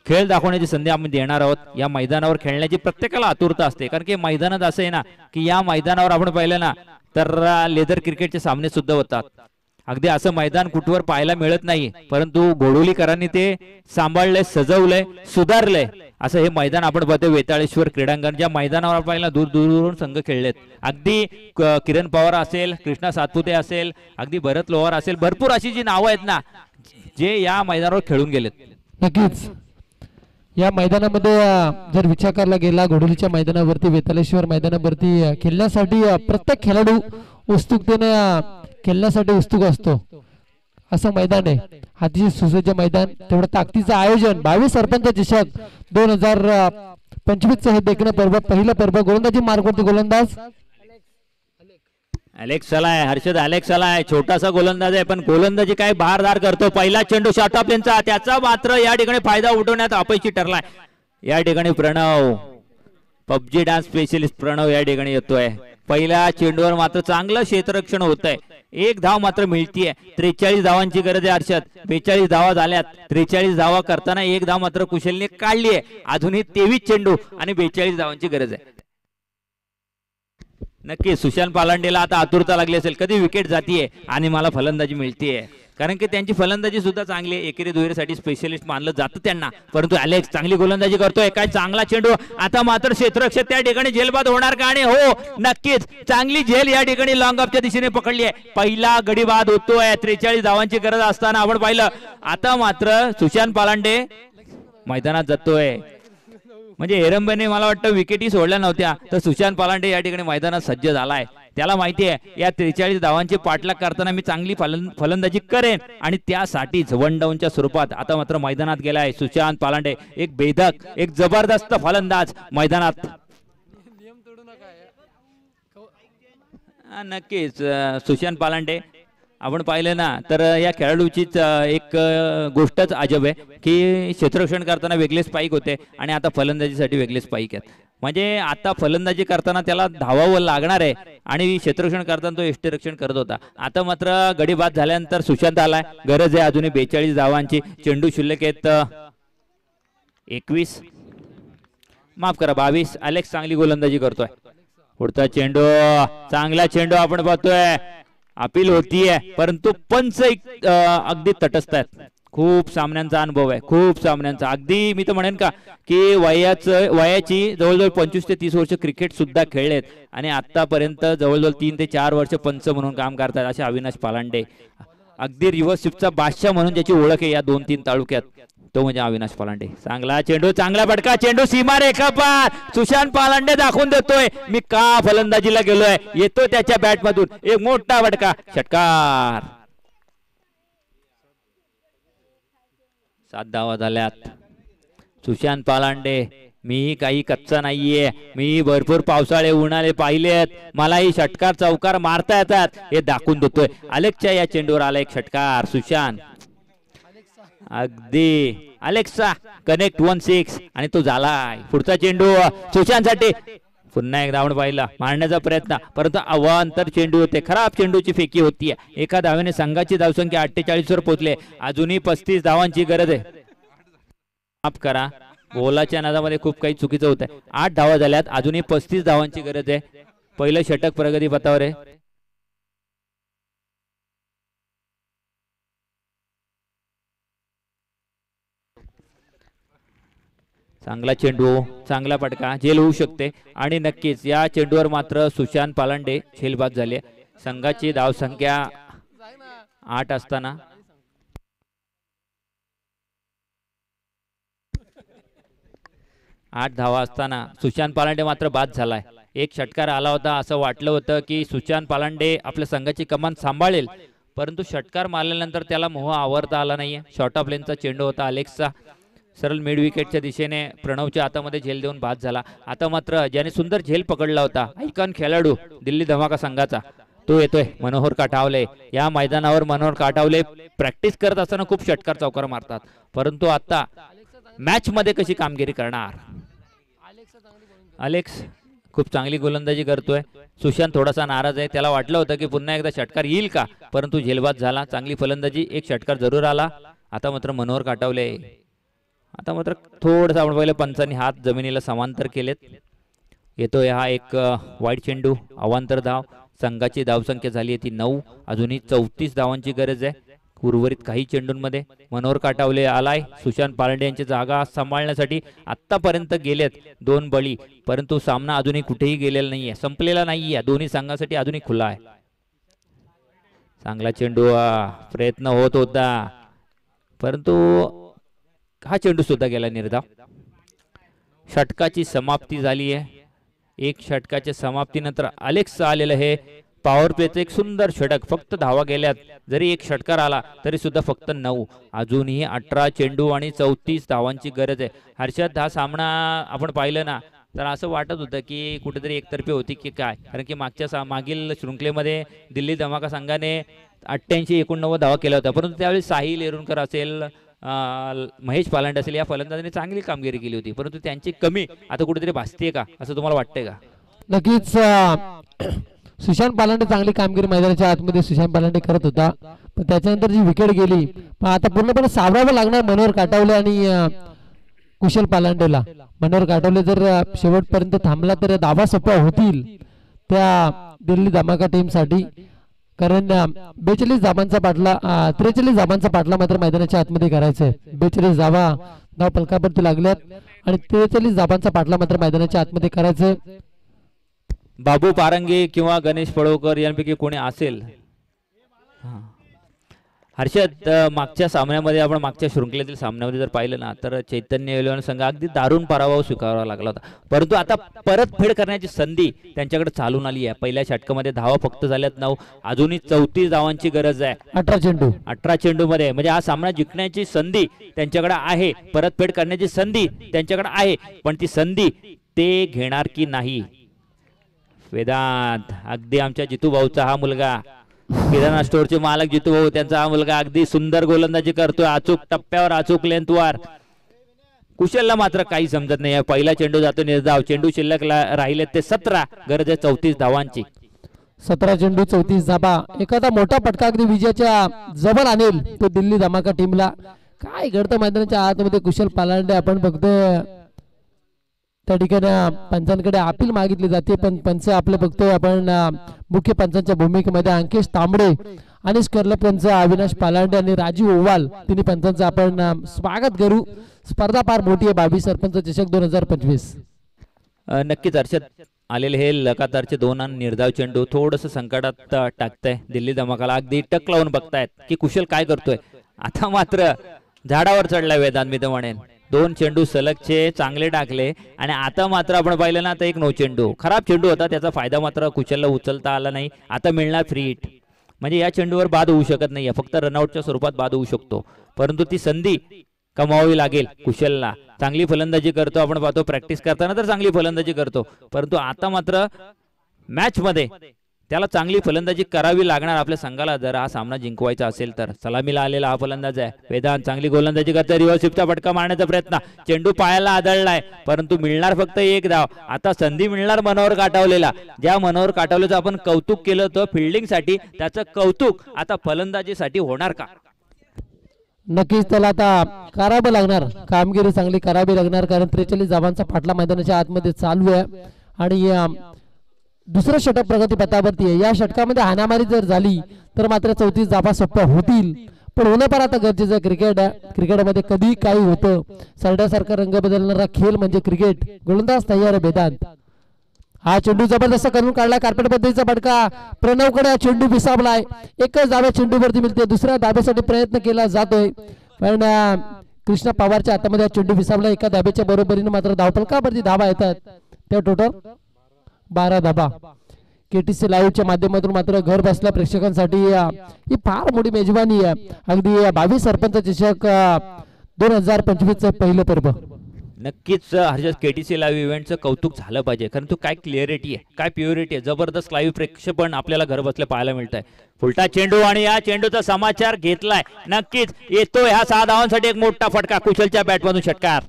खेळ दाखवण्याची संधी आम्ही देणार आहोत. या मैदानावर खेळण्याची प्रत्येकाला आतुरता असते कारण की मैदानात असं आहे ना की या मैदानावर आपण पाहिलं ना तर लेदर क्रिकेटचे सामने सुद्धा होतात. अगदी असं मैदान कुठवर पाहायला मिळत नाही परंतु घोडवलीकरांनी ते सांभाळलंय, सजवलंय, सुधारलंय असं हे मैदान आपण पाहतोय वेताळेश्वर क्रीडांगण. ज्या मैदानावर पाहिलं दूर दूरवरून संघ खेळलेत. अगदी किरण पवार असेल, कृष्णा सातपुते असेल, अगदी भरत लोहार असेल, भरपूर अशी जी नावं आहेत ना जे या मैदानावर खेळून गेलेत. नक्कीच या मैदानामध्ये जर विचार करायला गेला घोडवलीच्या मैदानावरती वेताळेश्वर मैदानावरती खेळण्यासाठी प्रत्येक खेळाडू उत्सुकतेने खेळण्यासाठी उत्सुक असतो असं मैदान आहे. अतिशय सुसज्ज मैदान, तेवढं ताकदीचं आयोजन. 22 सरपंच चषक 2025 हे देखणं पर्व, पहिलं पर्व. गोलंदाजी मार्गवरती गोलंदाज अलेक्स आहे हर्षद. अलेक्स आहे छोटासा गोलंदाज आहे पण गोलंदाजी काय भारदार करतो. पहिला चेंडू शॉर्ट ऑफ लेनचा, त्याचा मात्र या ठिकाणी फायदा उठवण्यात अपयशी ठरलाय. या ठिकाणी Pranav PUBG dance specialist Pranav या ठिकाणी येतोय. पहिल्या चेंडूवर मात्र चांगलं क्षेत्ररक्षण होत आहे. 1 धाव मात्र मिळतीये. 43 धावांची गरज आहे हर्षद. 42 धावा झाल्यात. 43 धावा करताना 1 धाव मात्र कुशलने काढली आहे. अजूनही 23 चेंडू आणि 42 धावांची गरज आहे. नक्की सुशांत पालांडेला आता आतुरता लागली असेल कधी विकेट जातीये आणि मला फलंदाजी मिळतीये. कारण की त्यांची फलंदाजी सुद्धा चांगली आहे, एकेरी दुहेरीसाठी स्पेशलिस्ट मानलं जातं त्यांना. परंतु अलेक्स चांगली गोलंदाजी करतोय, काय चांगला चेंडू. आता मात्र क्षेत्ररक्षक त्या ठिकाणी झेलबाद होणार का? आणि हो नक्कीच चांगली झेल या ठिकाणी लॉंग ऑफच्या दिशेने पकडली आहे. पहिला गडी बाद होतोय, 43 धावांची गरज असताना आपण पाहिलं. आता मात्र सुशांत पालांडे मैदानात जातोय. म्हणजे एरंबेने मला वाटतं विकेटी सोडल्या नव्हत्या, तर सुशांत पालांडे या ठिकाणी मैदानात सज्ज झालाय. त्याला माहिती आहे या 43 धावांची पाठलाग करताना मी चांगली फलंदाजी करेन आणि त्यासाठीच वन डाऊनच्या स्वरूपात आता मात्र मैदानात गेलाय सुशांत पालांडे. एक बेधक, एक जबरदस्त फलंदाज मैदानात. नक्कीच सुशांत पालांडे आपण पाहिलं ना तर या खेळाडूचीच एक गोष्टच अजब आहे की क्षेत्ररक्षण करताना वेगळे स्पाईक होते आणि आता फलंदाजीसाठी वेगळे स्पाईक आहेत. म्हणजे आता फलंदाजी करताना त्याला धावावं लागणार आहे आणि क्षेत्ररक्षण करताना तो यष्टिरक्षण करत होता. आता मात्र गडी बाद झाल्यानंतर सुशांत आलाय. गरज आहे अजूनही 42 धावांची. चेंडू शिल्लक आहेत 21, माफ करा 22. अलेक्स चांगली गोलंदाजी करतोय. पुढचा चेंडू, चांगला चेंडू आपण पाहतोय. अपील होतीये परंतु पंच अगदी तटस्थ आहेत. खूप सामन्यांचा अनुभव आहे, खूप सामन्यांचा. अगदी मी तर म्हणेन का की वयाची जवळजवळ 25 ते 30 वर्ष क्रिकेट सुद्धा खेळलेत आणि आतापर्यंत जवळजवळ 3 ते 4 वर्ष पंच म्हणून काम करतात असे अविनाश पालांडे. अगदी रिव्हर्स स्वीपचा बादशाह म्हणून ज्याची ओळख आहे या 2-3 तालुक्यात तो म्हणजे अविनाश पालांडे. चांगला चेंडू, चांगला फटका. चेंडू सीमारेखा पार. सुशांत पालांडे दाखवून देतोय मी का फलंदाजीला गेलोय. येतोय त्याच्या बॅट मधून एक मोठा फटका, षटकार. 7 धावा झाल्यात. सुशांत पालांडे, मी काही कच्चा नाहीये, मी भरपूर पावसाळे उन्हाळे पाहिलेत, मलाही षटकार चौकार मारता येतात हे दाखवून देतोय. अलेक्सच्या या चेंडूवर आला एक षटकार. सुशांत अगदी अलेक्सा कनेक्ट 1-6 आणि तो झालाय. पुढचा चेंडू सुशांतसाठी. पुन्हा एक धावण पाहिला, मारण्याचा प्रयत्न परंतु अवांतर चेंडू होते. खराब चेंडूची फेकी होती. एका धावेने संघाची धावसंख्या 48 वर पोहोचले. अजूनही 35 धावांची गरज आहे. माफ करा, बोलाच्या नादामध्ये खूप काही चुकीचं होत आहे. 8 धावा झाल्यात, अजूनही 35 धावांची गरज आहे. पहिलं षटक प्रगती पथावर आहे. चांगला चेंडू, चांगला फटका, झेल होऊ शकते आणि नक्कीच या चेंडूवर मात्र सुशांत पालांडे झेलबाद झाले. संघाची धावसंख्या 8 असताना 8 धावा असताना सुशांत पालांडे मात्र बाद झालाय. एक षटकार आला होता, असं वाटलं होतं की सुशांत पालांडे आपल्या संघाची कमान सांभाळेल परंतु षटकार मारल्यानंतर त्याला मोह आवरता आला नाहीये. शॉर्ट ऑफ लेनचा चेंडू होता अलेक्सचा. सरळ मिड विकेटच्या दिशेने प्रणवच्या हातामध्ये झेल देऊन बाद झाला. आता मात्र ज्याने सुंदर झेल पकडला होता ऐकॉन खेळाडू दिल्ली धमाका संघाचा तो येतोय. मनोहर काटावले या मैदानावर मनोहर काटावले प्रॅक्टिस करत असताना खूप षटकार चौकार मारतात परंतु आता मॅच मध्ये कशी कामगिरी करणार. अलेक्स खूप चांगली गोलंदाजी करतोय. सुशांत थोडासा नाराज आहे. त्याला वाटलं होतं की पुन्हा एकदा षटकार येईल का परंतु झेलबाद झाला. चांगली फलंदाजी, एक षटकार जरूर आला. आता मात्र मनोहर काटावले. आता मात्र थोडंसं आपण पाहिलं पंचांनी हात जमिनीला समांतर केलेत. येतोय हा एक वाईट चेंडू, अवांतर धाव. संघाची धावसंख्या झाली आहे ती 9. अजूनही 34 धावांची गरज आहे उर्वरित काही चेंडूंमध्ये. मनोहर काटावले आलाय. सुशांत पालांडे यांची जागा सांभाळण्यासाठी आतापर्यंत गेलेत 2 बळी परंतु सामना अजूनही कुठेही गेलेला नाहीये, संपलेला नाहीये. दोन्ही संघासाठी अजूनही खुला आहे. चांगला चेंडू, प्रयत्न होत होता परंतु हा चेंडू सुद्धा गेला निर्धाव. षटकाची समाप्ती झाली आहे. एक षटकाच्या समाप्तीनंतर अलेक्स आलेलं हे पॉवर प्लेचं एक सुंदर षटक. फक्त धावा गेल्यात, जरी एक षटकार आला तरी सुद्धा फक्त 9. अजूनही 18 चेंडू आणि 34 धावांची गरज आहे. हर्षद, हा सामना आपण पाहिलं ना तर असं वाटत होतं की कुठेतरी एकतर्फी होती की काय, कारण की मागील शृंखलेमध्ये दिल्ली धमाका संघाने 88-89 धावा केल्या होत्या परंतु त्यावेळी साहिल एरुणकर असेल, महेश पालांडे असेल या फलंदाजांनी चांगली कामगिरी केली होती परंतु त्यांची कमी आता कुठेतरी भासतेय का असं तुम्हाला वाटतंय का. नक्कीच सुशांत पालांडे चांगली कामगिरी मैदानाच्या आतमध्ये सुशांत पालांडे करत होता पण त्याच्यानंतर जी विकेट गेली पण आता पूर्णपणे सावरावं लागणार मनोहर काटावले आणि कुशल पालांडेला. मनोहर काटावले जर शेवटपर्यंत थांबला तर धावा सोप्या होतील त्या दिल्ली धमाका टीम साठी. कारण 42 धाबांचा पाठला 43 धाबांचा पाठला मात्र मैदानाच्या आतमध्ये करायचा आहे. 42 धावा धाव फलकावरती लागल्यात आणि 43 धाबांचा पाठला मात्र मैदानाच्या आतमध्ये करायचं आहे. बाबू पारंगे किंवा गणेश पडवकर यांपैकी कोणी असेल. हर्षद, मागच्या सामन्यामध्ये आपण मागच्या शृंखलेतील सामन्यामध्ये जर पाहिलं ना तर चैतन्य इलेव्हन संघ अगदी दारुण पराभव स्वीकारावा लागला होता, परंतु आता परतफेड करण्याची संधी त्यांच्याकडे चालून आली आहे. पहिल्या षटकामध्ये धावा फक्त झाल्यात 9, अजूनही 34 धावांची गरज आहे. 18 चेंडूमध्ये, म्हणजे हा सामना जिंकण्याची संधी त्यांच्याकडे आहे, परतफेड करण्याची संधी त्यांच्याकडे आहे, पण ती संधी ते घेणार की नाही. वेदांत, अगदी आमच्या जितू भाऊचा हा मुलगा, किराणा स्टोअरचे मालक जितू भाऊ, त्यांचा हा मुलगा अगदी सुंदर गोलंदाजी करतोय, अचूक टप्प्यावर, अचूक लेंथवर. कुशलला मात्र काही समजत नाही. पहिला चेंडू जातो निर्धाव, चेंडू शिल्लक राहिले ते 17, गरज आहे 34 धावांची. 17 चेंडू 34 धाबा. एखादा मोठा फटका अगदी विजयाच्या जवळ आणेल तो दिल्ली धमाका टीमला. काय घडतं मैदानाच्या आतमध्ये कुशल पालांडे आपण बघतोय त्या ठिकाणी पंचांकडे अपील मागितली जाते, पण पंच आपले बघतोय आपण मुख्य पंचांच्या भूमिकेमध्ये अंकेश तांबडे आणि स्कर्लप पंच अविनाश पालांडे आणि राजीव ओवाल तिन्ही पंचांचं आपण स्वागत करू. स्पर्धा फार मोठी आहे. 22 सरपंच चषक 2025. नक्कीच हर्षद, आलेले हे लगातारचे 2 निर्धाव चेंडू थोडस संकटात टाकताय दिल्ली धमाकाला. अगदी टक लावून बघतायत की कुशल काय करतोय. आता मात्र झाडावर चढलाय वेदांत, मी तर म्हणेन. 2 चेंडू सलगचे चांगले टाकले आणि आता मात्र आपण पाहिलं ना तर 1 9 चेंडू खराब चेंडू होता, त्याचा फायदा मात्र कुशलला उचलता आला नाही. आता मिळणार फ्री हिट, म्हणजे या चेंडूवर बाद होऊ शकत नाहीये, फक्त रनआउटच्या स्वरूपात बाद होऊ शकतो, परंतु ती संधी कमावावी लागेल कुशलला. चांगली फलंदाजी करतो, आपण पाहतो प्रॅक्टिस करताना तर चांगली फलंदाजी करतो, परंतु आता मात्र मॅच मध्ये त्याला चांगली फलंदाजी करावी लागणार आपल्या संघाला जर हा सामना जिंकवायचा असेल तर. सलामीला आलेला हा फलंदाज आहे वेदांत, चांगली गोलंदाजी करतोय, रिव्हर्स स्वीपचा फटका मारण्याचा प्रयत्न, चेंडू पायाला आदळलाय, परंतु मिळणार फक्त 1 धाव. आता संधी मिळणार मनोहर काटावलेला, ज्या मनोहर काटावलेचं आपण कौतुक केलं होतं फिल्डिंगसाठी, त्याचं कौतुक आता फलंदाजीसाठी होणार का? नक्कीच त्याला आता करावं लागणार, कामगिरी चांगली करावी लागणार, कारण 43 धावांचा फाटला मैदानाच्या आतमध्ये चालू आहे आणि दुसरं षटक प्रगतीपथावरती आहे. या षटकामध्ये हाणामारी जर झाली तर मात्र 34 धावा सोप्या होतील, पण होणं पण आता गरजेचं आहे. क्रिकेटमध्ये कधी काही होतं. सरड्यासारखा रंग बदलणारा खेळ म्हणजे क्रिकेट. गोलंदाज तयार आहे वेदांत. हा चेंडू जबरदस्त करून काढला, कार्पेट पद्धतीचा फटका, प्रणवकडे चेंडू विसावलाय, एकच धाब्या चेंडूवरती मिळते, दुसऱ्या धाब्यासाठी प्रयत्न केला जातोय, पण कृष्णा पवारच्या हातामध्ये चेंडू विसावला. एका धाब्याच्या बरोबरीने मात्र धावफलकावरती धावा येतात. त्या टोटल 12 धाबा. केटीसी लाईव्हच्या माध्यमातून मात्र घर बसल्या प्रेक्षकांसाठी ही फार मोठी मेजवानी आहे. अगदी 22 सरपंच चषक 2025चं पहिलं पर्व. नक्कीच हर्षद, केटीसी लाईव्ह इव्हेंटचं कौतुक झालं पाहिजे, कारण तो काय क्लिअरिटी आहे, काय प्युरिटी आहे, जबरदस्त लाईव्ह प्रेक्षेपण आपल्याला घर बसल्या पाहायला मिळत आहे. फुलटा चेंडू आणि या चेंडूचा समाचार घेतलाय, नक्कीच येतोय हा 6 धावांसाठी एक मोठा फटका, कुशलच्या बॅटमधून षटकार.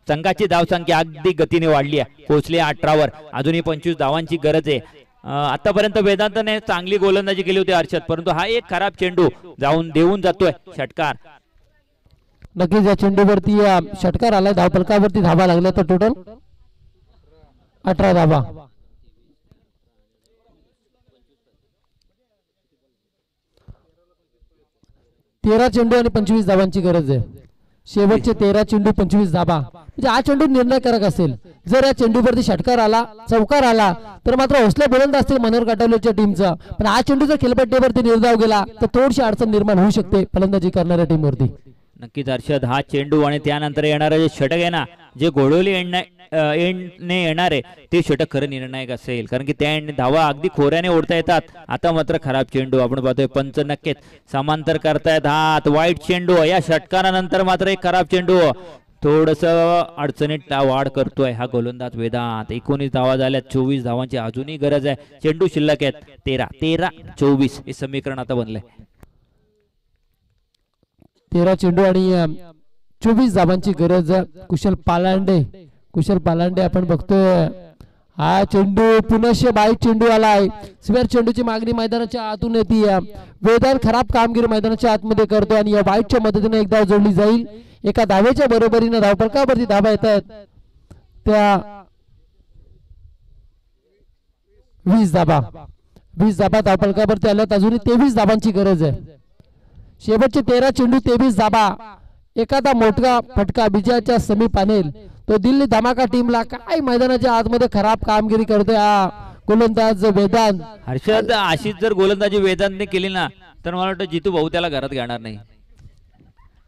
संघाची धावसंख्या अगदी गतीने वाढली आहे, पोहोचली 18वर, अजूनही 25 धावांची गरज आहे. आतापर्यंत वेदांतने चांगली गोलंदाजी केली होती हर्षद, परंतु हा एक खराब चेंडू जाऊन देऊन जातोय षटकार. नक्कीच या चेंडूवरती षटकार आलाय, धावफलकावरती धावा लागल्या तर टोटल 18 धावा. तेरा चेंडू आणि 25 धावांची गरज आहे. शेवटचे 13 चेंडू 25 धाबा, म्हणजे हा चेंडू निर्णयकारक असेल. जर या चेंडूवरती षटकार आला, चौकार आला तर मात्र हौसले बुलंद असतील मनोहर काटावलेच्या टीमचा, पण हा चेंडू जर खेळपट्टीवरती निर्धाव गेला तर थोडीशी अडचण निर्माण होऊ शकते फलंदाजी करणाऱ्या टीमवरती. नक्कीच हर्षद, हा चेंडू आणि त्यानंतर येणारं जे षटक आहे ना, जे गोडोली एंडने येणार आहे ते षटक खरं निर्णायक असेल, कारण की त्या एंडने धावा अगदी खोऱ्याने ओढता येतात. आता मात्र खराब चेंडू आपण पाहतोय, पंच नक्कीच समांतर करतायत हात, वाईट चेंडू. या षटकारानंतर मात्र एक खराब चेंडू, थोडस अडचणीत वाढ करतोय हा गोलंदाज वेदांत. 19 धावा झाल्यात, 24 धावांची अजूनही गरज आहे. चेंडू शिल्लक आहेत 13-24 हे समीकरण आता बनलंय. 13 चेंडू आणि 24 धावांची गरज. कुशल पालांडे आपण बघतोय, हा चेंडू पुनश्च बाईक चेंडू आलाय. स्क्वेअर चेंडूची मागणी मैदानाच्या आतून येते. वेदांत खराब कामगिरी मैदानाच्या आतमध्ये करतो आणि या बाईकच्या मदतीने एक धाव जोडली जाईल. एका धावेच्या बरोबरीने धावफलकावरती धावा येतात त्या 20 धाबा. 20 धाबा धावफलकावरती आल्यात, अजूनही 23 धाबांची गरज आहे. शेवटचे 13 चेंडू 23 धाबा. एखादा मोठा फटका विजयाच्या समीप आणेल. तो दिल्ली धमाका टीमला काय मैदानाच्या आतमध्ये खराब कामगिरी करतोय हा गोलंदाज वेदांत. हर्षद अशीच जर गोलंदाजी वेदांतने केली ना तर मला वाटतं जितू भाऊ त्याला घरात घेणार नाही.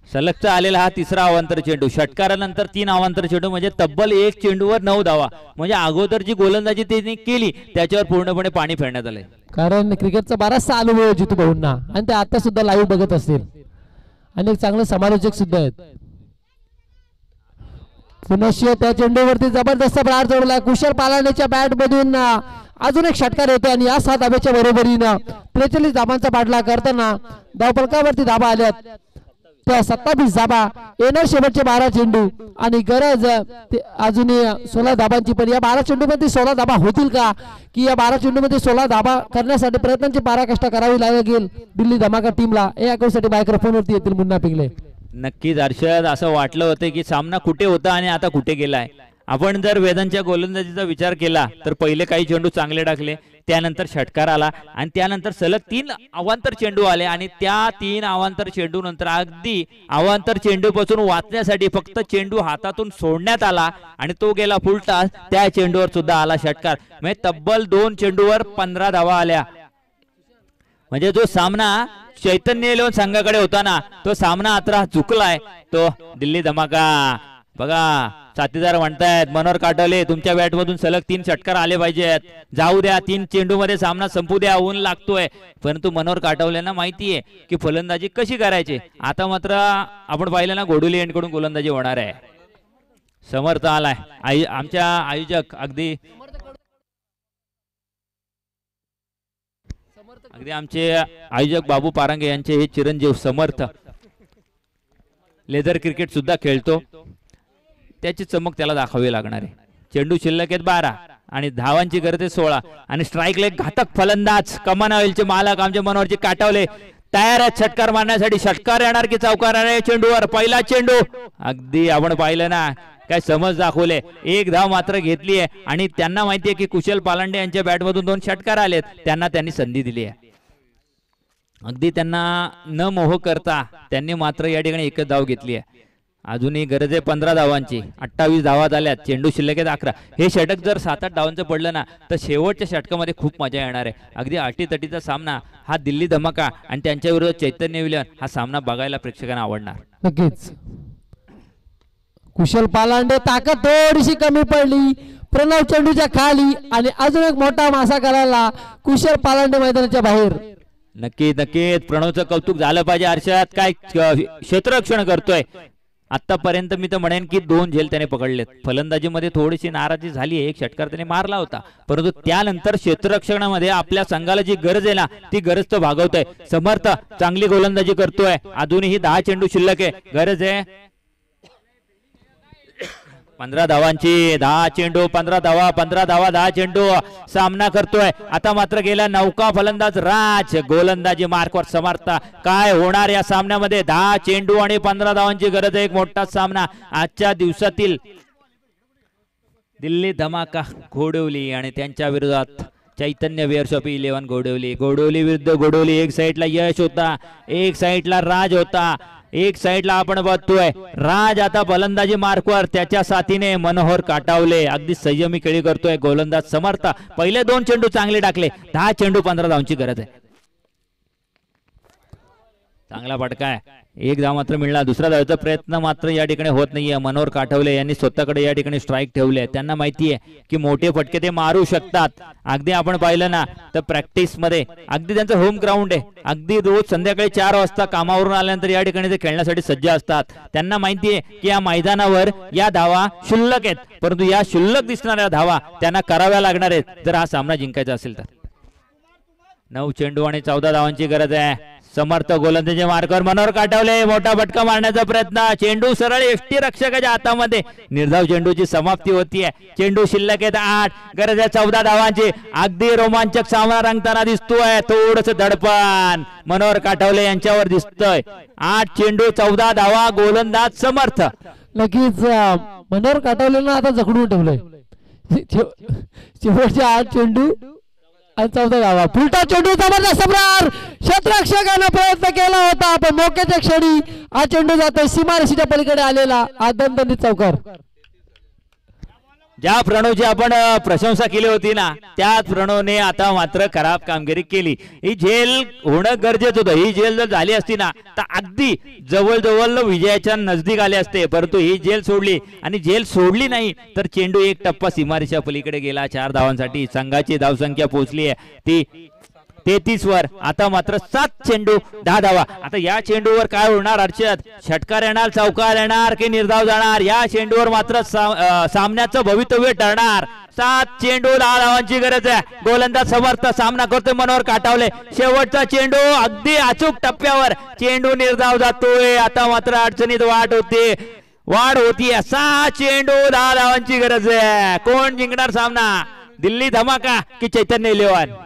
सलगचा आलेला हा तिसरा अवांतर चेंडू, षटकारानंतर 3 अवांतर चेंडू म्हणजे तब्बल 1 चेंडूवर 9 धावा. म्हणजे अगोदर जी गोलंदाजी त्यांनी केली त्याच्यावर पूर्णपणे पाणी फेरण्यात आलंय. कारण क्रिकेटचा बराचसा अनुभव आहे जितू भाऊंना आणि ते आता सुद्धा लाईव्ह बघत असतील आणि एक चांगले समालोचक सुद्धा आहेत. पुनश्य त्या चेंडूवरती जबरदस्त प्रहार जोडला. कुशल पालांडेच्या बॅट मधून अजून एक षटकार येतो आणि या 7 धाब्याच्या बरोबरीनं 43 धाबांचा पाठलाग करताना धावफलकावरती धाबा आल्यात त्या 27 धाबा. येणार शेवटचे 12 चेंडू आणि गरज अजूनही 16 धाबांची. पण या 12 चेंडू मध्ये 16 धाबा होतील का, की या 12 चेंडू मध्ये 16 धाबा करण्यासाठी प्रयत्नांची पराकाष्ठा करावी लागेल दिल्ली धमाका टीमला. या साठी मायक्रोफोन वरती येतील मुन्ना पिंगले. नक्कीच हर्षद, असं वाटलं होतं की सामना कुठे होता आणि आता कुठे गेलाय. आपण जर वेदांच्या गोलंदाजीचा विचार केला तर पहिले काही चेंडू चांगले टाकले, त्यानंतर षटकार आला आणि त्यानंतर सलग 3 अवांतर चेंडू आले आणि त्या 3 अवांतर चेंडू नंतर अगदी अवांतर चेंडू पासून वाचण्यासाठी फक्त चेंडू हातातून सोडण्यात आला आणि तो गेला फुलटास. त्या चेंडूवर सुद्धा आला षटकार. म्हणजे तब्बल 2 चेंडूवर 15 धावा आल्या. म्हणजे जो सामना चैतन्य इलेव्हन संघाकडे होता ना तो सामना आता चुकलाय तो दिल्ली धमाका. बघा साथीदार म्हणतायत मनोहर काटवले तुमच्या बॅट मधून सलग 3 षटकार आले पाहिजेत, जाऊ द्या 3 चेंडू मध्ये सामना संपू द्या, ऊन लागतोय. परंतु मनोहर काटवलेंना माहितीये की फलंदाजी कशी करायची. आता मात्र आपण पाहिलं ना घोडुली यांकडून गोलंदाजी होणार आहे. समर्थ आलाय आमच्या आयोजक अगदी आमचे आयोजक बाबू पारांगे यांचे हे चिरंजीव समर्थ लेदर क्रिकेट सुद्धा खेळतो, त्याची चमक त्याला दाखवावी लागणार आहे. चेंडू शिल्लक आहेत 12 आणि धावांची गरज आहे 16 आणि स्ट्राईकला एक घातक फलंदाज कमान ऑइलचे मालक आमचे मनोहरजी काटवले तयार आहेत षटकार मारण्यासाठी. षटकार येणार की चौकार येणार चेंडूवर. पहिला चेंडू अगदी आपण पाहिलं ना काय समज दाखवले. 1 धाव मात्र घेतली आहे आणि त्यांना माहिती आहे की कुशल पालांडे यांच्या बॅट मधून 2 षटकार आलेत, त्यांना त्यांनी संधी दिली आहे. अगदी त्यांना न मोह करता त्यांनी मात्र या ठिकाणी 1 धाव घेतली आहे. अजूनही गरज आहे 15 धावांची. 28 धावा झाल्यात, चेंडू शिल्लक आहेत 11. हे षटक जर 7-8 धावांचं पडलं ना तर शेवटच्या षटकामध्ये खूप मजा येणार आहे. अगदी अटीतटीचा सामना हा दिल्ली धमाका आणि त्यांच्या विरोधात चैतन्य इलेव्हन हा सामना बघायला प्रेक्षकांना आवडणार. नक्कीच कुशल पालांडे ताकद थोडीशी कमी पडली प्रणव चेंडूच्या खाली आणि अजून एक मोठा मासा करायला कुशल पालांडे मैदानाच्या बाहेर. नक्कीच प्रणवचं कौतुक झालं पाहिजे. हर्षद काय क्षेत्ररक्षण करतोय. आतापर्यंत मी तर म्हणेन की 2 झेल त्याने पकडलेत. फलंदाजीमध्ये थोडीशी नाराजी झाली आहे, 1 षटकार त्याने मारला होता, परंतु त्यानंतर क्षेत्ररक्षणामध्ये आपल्या संघाला जी गरज आहे ना ती गरज तो भागवतोय. समर्थ चांगली गोलंदाजी करतोय. अजूनही 10 चेंडू शिल्लक आहे. गरज आहे 15 धावांची. 10 चेंडू 15 धावा 15 धावा 10 चेंडू सामना करतोय. आता मात्र गेला नौका फलंदाज राज गोलंदाजी मार्कवर समर्थ. काय होणार या सामन्यामध्ये. 10 चेंडू आणि 15 धावांची गरज आहे. एक मोठा सामना आजच्या दिवसातील. दिल्ली धमाका घोडवली आणि त्यांच्या विरोधात चैतन्य वेअरशॉपी 11 घोडवली विरुद्ध घोडवली. एक साईडला यश होता, एक साईडला राज होता. एक साईडला आपण बघतोय राज आता फलंदाजी मार्कवर, त्याच्या साथीने मनोहर काटावले अगदी संयमी खेळी करतोय गोलंदाज समर्थ. पहिले 2 चेंडू चांगले टाकले. 10 चेंडू 15 धावांची गरज आहे. चांगला फटका आहे. 1 धाव मात्र मिळणार. दुसरा धावाचा प्रयत्न मात्र या ठिकाणी होत नाहीये. मनोहर काटवले यांनी स्वतःकडे या ठिकाणी स्ट्राईक ठेवले. त्यांना माहिती आहे की मोठे फटके ते मारू शकतात. अगदी आपण पाहिलं ना तर प्रॅक्टिस मध्ये अगदी त्यांचं होम ग्राउंड आहे. अगदी रोज संध्याकाळी 4 वाजता कामावरून आल्यानंतर या ठिकाणी ते खेळण्यासाठी सज्ज असतात. त्यांना माहिती आहे की या मैदानावर या धावा शुल्लक आहेत, परंतु या शुल्लक दिसणाऱ्या धावा त्यांना कराव्या लागणार आहेत जर हा सामना जिंकायचा असेल तर. 9 चेंडू आणि 14 धावांची गरज आहे. समर्थ गोलंदाजी मार्कवर मनोहर काटवले मोठा फटका मारण्याचा प्रयत्न. चेंडू सरळ यष्टी रक्षकाच्या हातामध्ये. निर्धाव चेंडूची समाप्ती होतीये. चेंडू शिल्लक आहेत 8. गरज आहे 14 धावांची. अगदी रोमांचक सामना रंगताना दिसतोय. थोडस धडपण मनोहर काटवले यांच्यावर दिसतोय. 8 चेंडू 14 धावा गोलंदाज समर्थ. नक्कीच मनोहर काटवलेला आता जखडून ठेवलंय. शेवटचे 8 चेंडू आणि 14 धावा. फुलटा चेंडू जबरदस्त प्रहार, क्षेत्ररक्षकाने प्रयत्न केला होता पण मोक्याच्या क्षणी हा चेंडू जातो सीमारेषेच्या पलीकडे आलेला हा दणदणीत चौकार. ज्या प्रणवची आपण प्रशंसा केली होती ना त्याच प्रणवने आता मात्र खराब कामगिरी केली. ही झेल होणं गरजेचं होतं. ही झेल जर झाली असती ना तर अगदी जवळजवळ विजयाच्या नजदीक आले असते, परंतु ही झेल सोडली आणि झेल सोडली नाही तर चेंडू एक टप्पा सीमारेषा पलीकडे गेला. 4 धावांसाठी संघाची धावसंख्या पोहोचली आहे ती 33 वर. आता मात्र 7 चेंडू 10 धावा. आता या चेंडूवर काय होणार अर्षद? षटकार येणार, चौकार येणार की निर्धाव जाणार? या चेंडूवर मात्र सामन्याचं भवितव्य ठरणार. 7 चेंडू 10 धावांची गरज आहे. गोलंदाज समर्थ सामना करतोय मनोहर काटावले. शेवटचा चेंडू अगदी अचूक टप्प्यावर चेंडू निर्धाव जातोय. आता मात्र अडचणीत वाढ होती. 6 चेंडू 10 धावांची गरज आहे. कोण जिंकणार सामना? दिल्ली धमाका की चैतन्य इलेव्हन?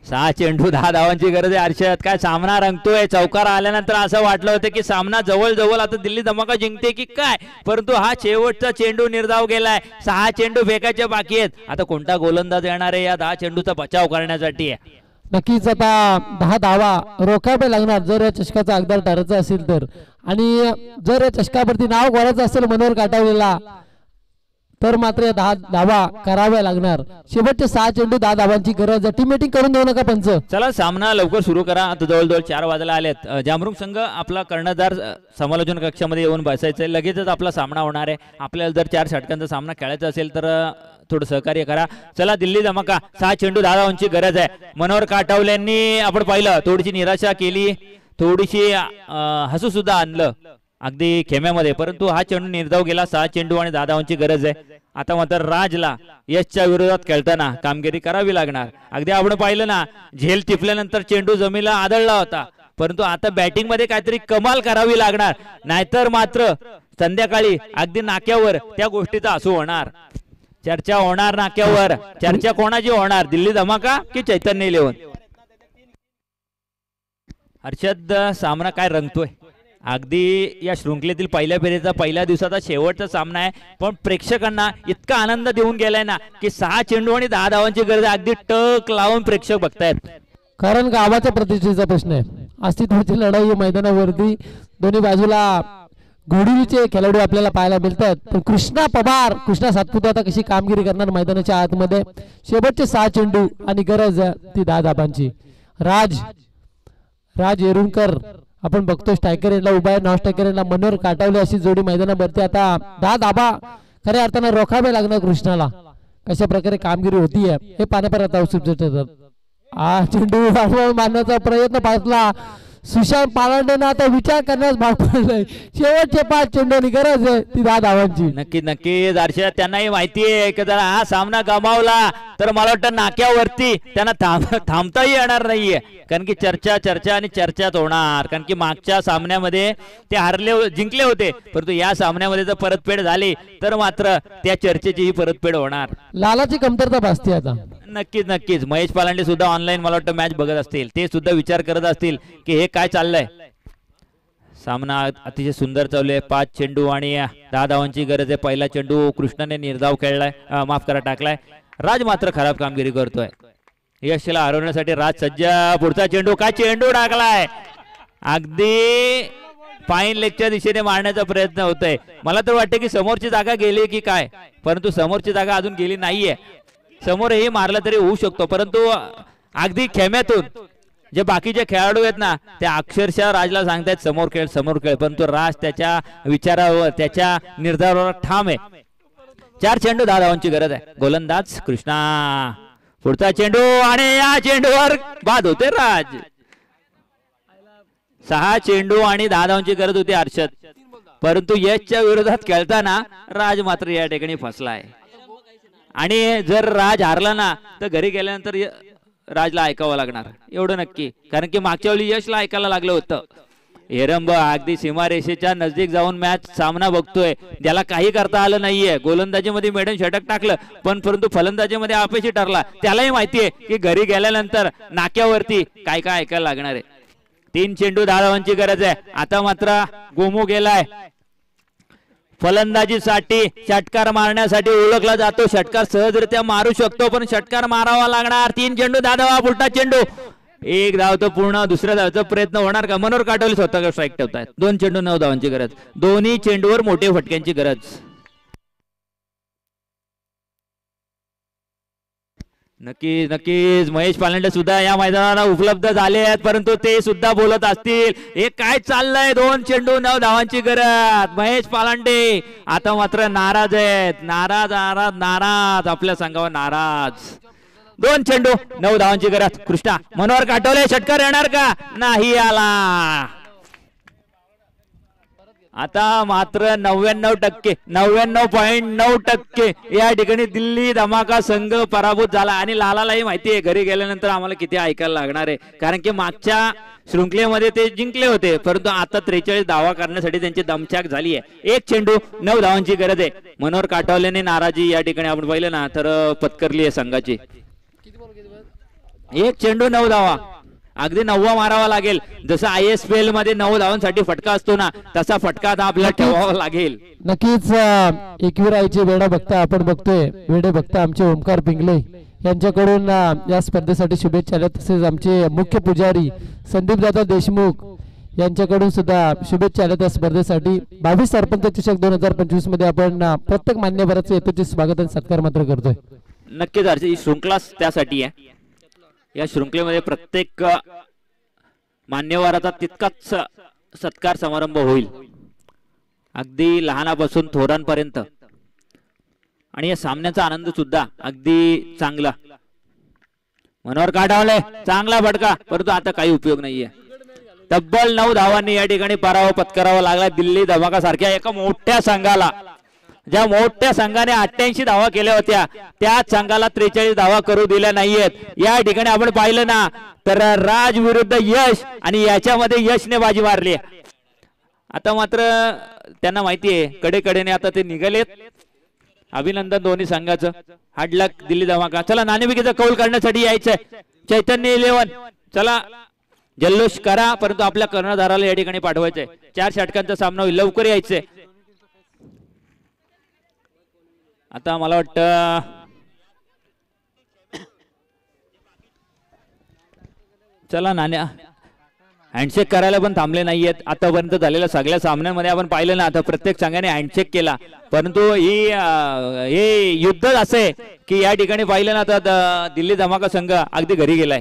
6 चेंडू 10 धावांची गरज आहे. अर्षद काय सामना रंगतोय. चौकार आल्यानंतर असं वाटलं होतं की सामना जवळ आता दिल्ली धमाका जिंकते की काय, परंतु हा शेवटचा चेंडू निर्धाव गेलाय. 6 चेंडू फेकायचे बाकी आहेत. आता कोणता गोलंदाज येणार आहे या 10 चेंडूचा बचाव करण्यासाठी? नक्कीच आता 10 धावा रोखावे लागणार जर या चषकाचा अगदार ठरायचा असेल तर. आणि जर या चषकावरती नाव कोणाचं असेल मनोहर काटावलेला तर मात्र या 10 धावा कराव्या लागणार. शेवटचे 6 चेंडू 10 धावांची गरज. टीम मीटिंग करून देऊ नका पंच. चला सामना लवकर सुरू करा. आता जवळजवळ 4 वाजायला आलेत. जामरुंग संघ आपला कर्णधार समालोचन कक्षामध्ये येऊन बसायचंय. लगेचच आपला सामना होणार आहे. आपल्याला जर 4 षटकांचा सामना खेळायचा असेल तर थोडं सहकार्य करा. चला दिल्ली धमाका 6 चेंडू 10 धावांची गरज आहे. मनोहर काटावल्यांनी आपण पाहिलं थोडीशी निराशा केली, थोडीशी हसू सुद्धा आणलं अगदी खेम्यामध्ये, परंतु हा चेंडू निर्धाव गेला. 6 चेंडू आणि 10 धावांची गरज आहे. आता मात्र राजला यशच्या विरोधात खेळताना कामगिरी करावी लागणार. अगदी आपण पाहिलं ना झेल टिपल्यानंतर चेंडू जमिनीला आदळला होता, परंतु आता बॅटिंग मध्ये काहीतरी कमाल करावी लागणार, नाहीतर मात्र संध्याकाळी अगदी नाक्यावर त्या गोष्टीचा असू होणार. चर्चा होणार नाक्यावर. चर्चा कोणाची होणार? दिल्ली धमाका की चैतन्य इलेव्हन? हर्षद सामना काय रंगतोय. अगदी या शृंखलेतील पहिल्या फेरीचा पहिल्या दिवसाचा शेवटचा सामना आहे, पण प्रेक्षकांना इतका आनंद देऊन गेलाय ना की 6 चेंडू आणि 10 धावांची गरज अगदी टक लावून प्रेक्षक बघतायत. कारण गावाच्या प्रतिष्ठेचा प्रश्न आहे. अस्तित्वाची लढाई मैदानावरती दोन्ही बाजूला घोडीचे खेळाडू आपल्याला पाहायला मिळतात, पण कृष्णा सातपुते आता कशी कामगिरी करणार मैदानाच्या आतमध्ये. शेवटचे 6 चेंडू आणि गरज ती 10 धावांची. राज येरुणकर आपण बघतो स्ट्रायकर एंडला उभा आहे, नॉन स्ट्रायकर एंडला मनोहर काटावले अशी जोडी मैदानावरती. आता 10 धावा खऱ्या अर्थानं रोखावे लागणार कृष्णाला. कशा प्रकारे कामगिरी होतीये हे पाण्यापर आता चेंडू मारण्याचा प्रयत्न पाहिला सुशांत पालांडेनं आता विचार करण्यास भाग पडलाय. शेवटचे 5 चेंडूनी गरज आहे ती 10 धावांची. नक्कीच हर्षद त्यांनाही माहिती आहे की जर हा सामना गमावला तर मला वाटतं नाक्यावरती त्यांना थांबताही येणार नाहीये, कारण की चर्चा आणि चर्चाच होणार. कारण की मागच्या सामन्यामध्ये ते जिंकले होते, परंतु या सामन्यामध्ये जर परतफेड झाली तर मात्र त्या चर्चेची ही परतफेड होणार. लालाची कमतरता भासते आता. नक्कीच महेश पालांडे सुद्धा ऑनलाईन मला वाटतं मॅच बघत असतील, ते सुद्धा विचार करत असतील की हे काय चाललंय. सामना अतिशय सुंदर चालू 5 चेंडू आणि 10 धावांची गरज आहे. पहिला चेंडू कृष्णाने निर्धाव खेळलाय, टाकलाय. राज मात्र खराब कामगिरी करतोय. यशला हरवण्यासाठी राज सज्ज. पुढचा चेंडू काय चेंडू टाकलाय, अगदी फाईन लेगच्या दिशेने मारण्याचा प्रयत्न होतोय. मला तर वाटतं की समोरची जागा गेली की काय, परंतु समोरची जागा अजून गेली नाहीये. समोरही मारलं तरी होऊ शकतो, परंतु अगदी खेम्यातून जे बाकीचे खेळाडू आहेत ना ते अक्षरशः राजला सांगतायत समोर खेळ, परंतु राज त्याच्या विचारावर त्याच्या निर्धारावर ठाम आहे. 4 चेंडू 10 धावांची गरज आहे. गोलंदाज कृष्णा. पुढचा चेंडू आणि या चेंडूवर बाद होते राज. 6 चेंडू आणि 10 धावांची गरज होती हर्षद, परंतु यशच्या विरोधात खेळताना राज मात्र या ठिकाणी फसलाय. आणि जर राज हारला ना तर घरी गेल्यानंतर राजला ऐकावं लागणार एवढं नक्की, कारण की मागच्या वेळी यशला ऐकायला लागलं होतं. हेरंब अगदी सीमारेषेच्या नजदीक जाऊन मॅच सामना बघतोय, ज्याला काही करता आलं नाहीये. गोलंदाजीमध्ये मेडन षटक टाकलं, पण परंतु फलंदाजीमध्ये अपयशी ठरला. त्यालाही माहितीये की घरी गेल्यानंतर नाक्यावरती काय ऐकायला लागणार आहे. 3 चेंडू 10 धावांची गरज आहे. आता मात्र गोमू गेलाय. फलंदाजीसाठी षटकार मारण्यासाठी ओळखला जातो. षटकार सहजरित्या मारू शकतो पण षटकार मारावा लागणार. 3 चेंडू 10 धावा. पुढचा चेंडू 1 धाव तो पूर्ण. दुसऱ्या धावचा प्रयत्न होणार का? मनोहर काटोले स्वतः स्ट्राईक ठेवतायत. 2 चेंडू 9 धावांची गरज. दोन्ही चेंडूवर मोठे फटक्यांची गरज. नक्कीच महेश पालांडे सुद्धा या मैदानाला उपलब्ध झाले आहेत परंतु ते सुद्धा बोलत असतील हे काय चाललंय. 2 चेंडू 9 धावांची गरज. महेश पालांडे आता मात्र नाराज आहेत. नाराज आपल्या संघावर नाराज. 2 चेंडू 9 धावांची गरज. कृष्णा मनोहर काटोले षटकार येणार का? नाही आला. आता मात्र 99.9% या ठिकाणी दिल्ली धमाका संघ पराभूत झाला. आणि लालालाही माहिती आहे घरी गेल्यानंतर आम्हाला किती ऐकायला लागणार आहे कारण की मागच्या शृंखलेमध्ये ते जिंकले होते परंतु आता 43 धावा करण्यासाठी त्यांची दमछाक झाली आहे. 1 चेंडू 9 धावांची गरज आहे. मनोहर काटोलेने नाराजी या ठिकाणी आपण पाहिलं ना तर पत्करली आहे संघाची. 1 चेंडू 9 धावा. अगदी 9वा मारावा लागेल. जसं ISPL मध्ये 9 धावांसाठी फटका असतो ना तसा फटका आता आपल्याला ठेवावा लागेल. नक्कीच एकविराईचे वेडा बघता आपण बघतोय. वेडे बघता आमचे ओमकार पिंगले यांच्याकडून या स्पर्धेसाठी शुभेच्छा आल्या. तसेच आमचे मुख्य पुजारी संदीप दादा देशमुख यांच्याकडून सुद्धा शुभेच्छा आल्या त्या स्पर्धेसाठी. 22 सरपंच चषक 2025 मध्ये आपण प्रत्येक मान्यवराचे यथोचित स्वागत आणि सत्कार मात्र करतोय. नक्कीच ही शृंखला त्यासाठी आहे. या शृंखलेमध्ये प्रत्येक मान्यवराचा तितकाच सत्कार समारंभ होईल अगदी लहानापासून थोरांपर्यंत. आणि या सामन्याचा आनंद सुद्धा अगदी चांगला. मनोहर काटोले चांगला फटका परंतु आता काही उपयोग नाहीये. तब्बल 9 धावांनी या ठिकाणी पराभव पत्करावा लागला दिल्ली धमाका सारख्या एका मोठ्या संघाला. ज्या मोठ्या संघाने 88 धावा केल्या होत्या त्याच संघाला 43 धावा करू दिल्या नाहीयेत. या ठिकाणी आपण पाहिलं ना तर राज विरुद्ध यश आणि याच्यामध्ये यशने बाजी मारली. आता मात्र त्यांना माहिती आहे कडेकडेने आता ते निघालेत. अभिनंदन दोन्ही संघाचं. हार्ड लक दिल्ली धमाका. चला नाणेफेकीचा कौल करण्यासाठी यायचंय. चैतन्य 11 चला जल्लोष करा परंतु आपल्या कर्णधाराला या ठिकाणी पाठवायचंय. 4 षटकांचा सामना होईल. लवकर यायचंय. आता मला वाटतं चला नाण्या हँडशेक करायला पण थांबले नाहीयेत. आतापर्यंत झालेल्या सगळ्या सामन्यांमध्ये आपण पाहिलं ना आता प्रत्येक संघाने हँडशेक केला परंतु हे युद्ध असं आहे की या ठिकाणी पाहिलं ना आता दिल्ली धमाका संघ अगदी घरी गेलाय.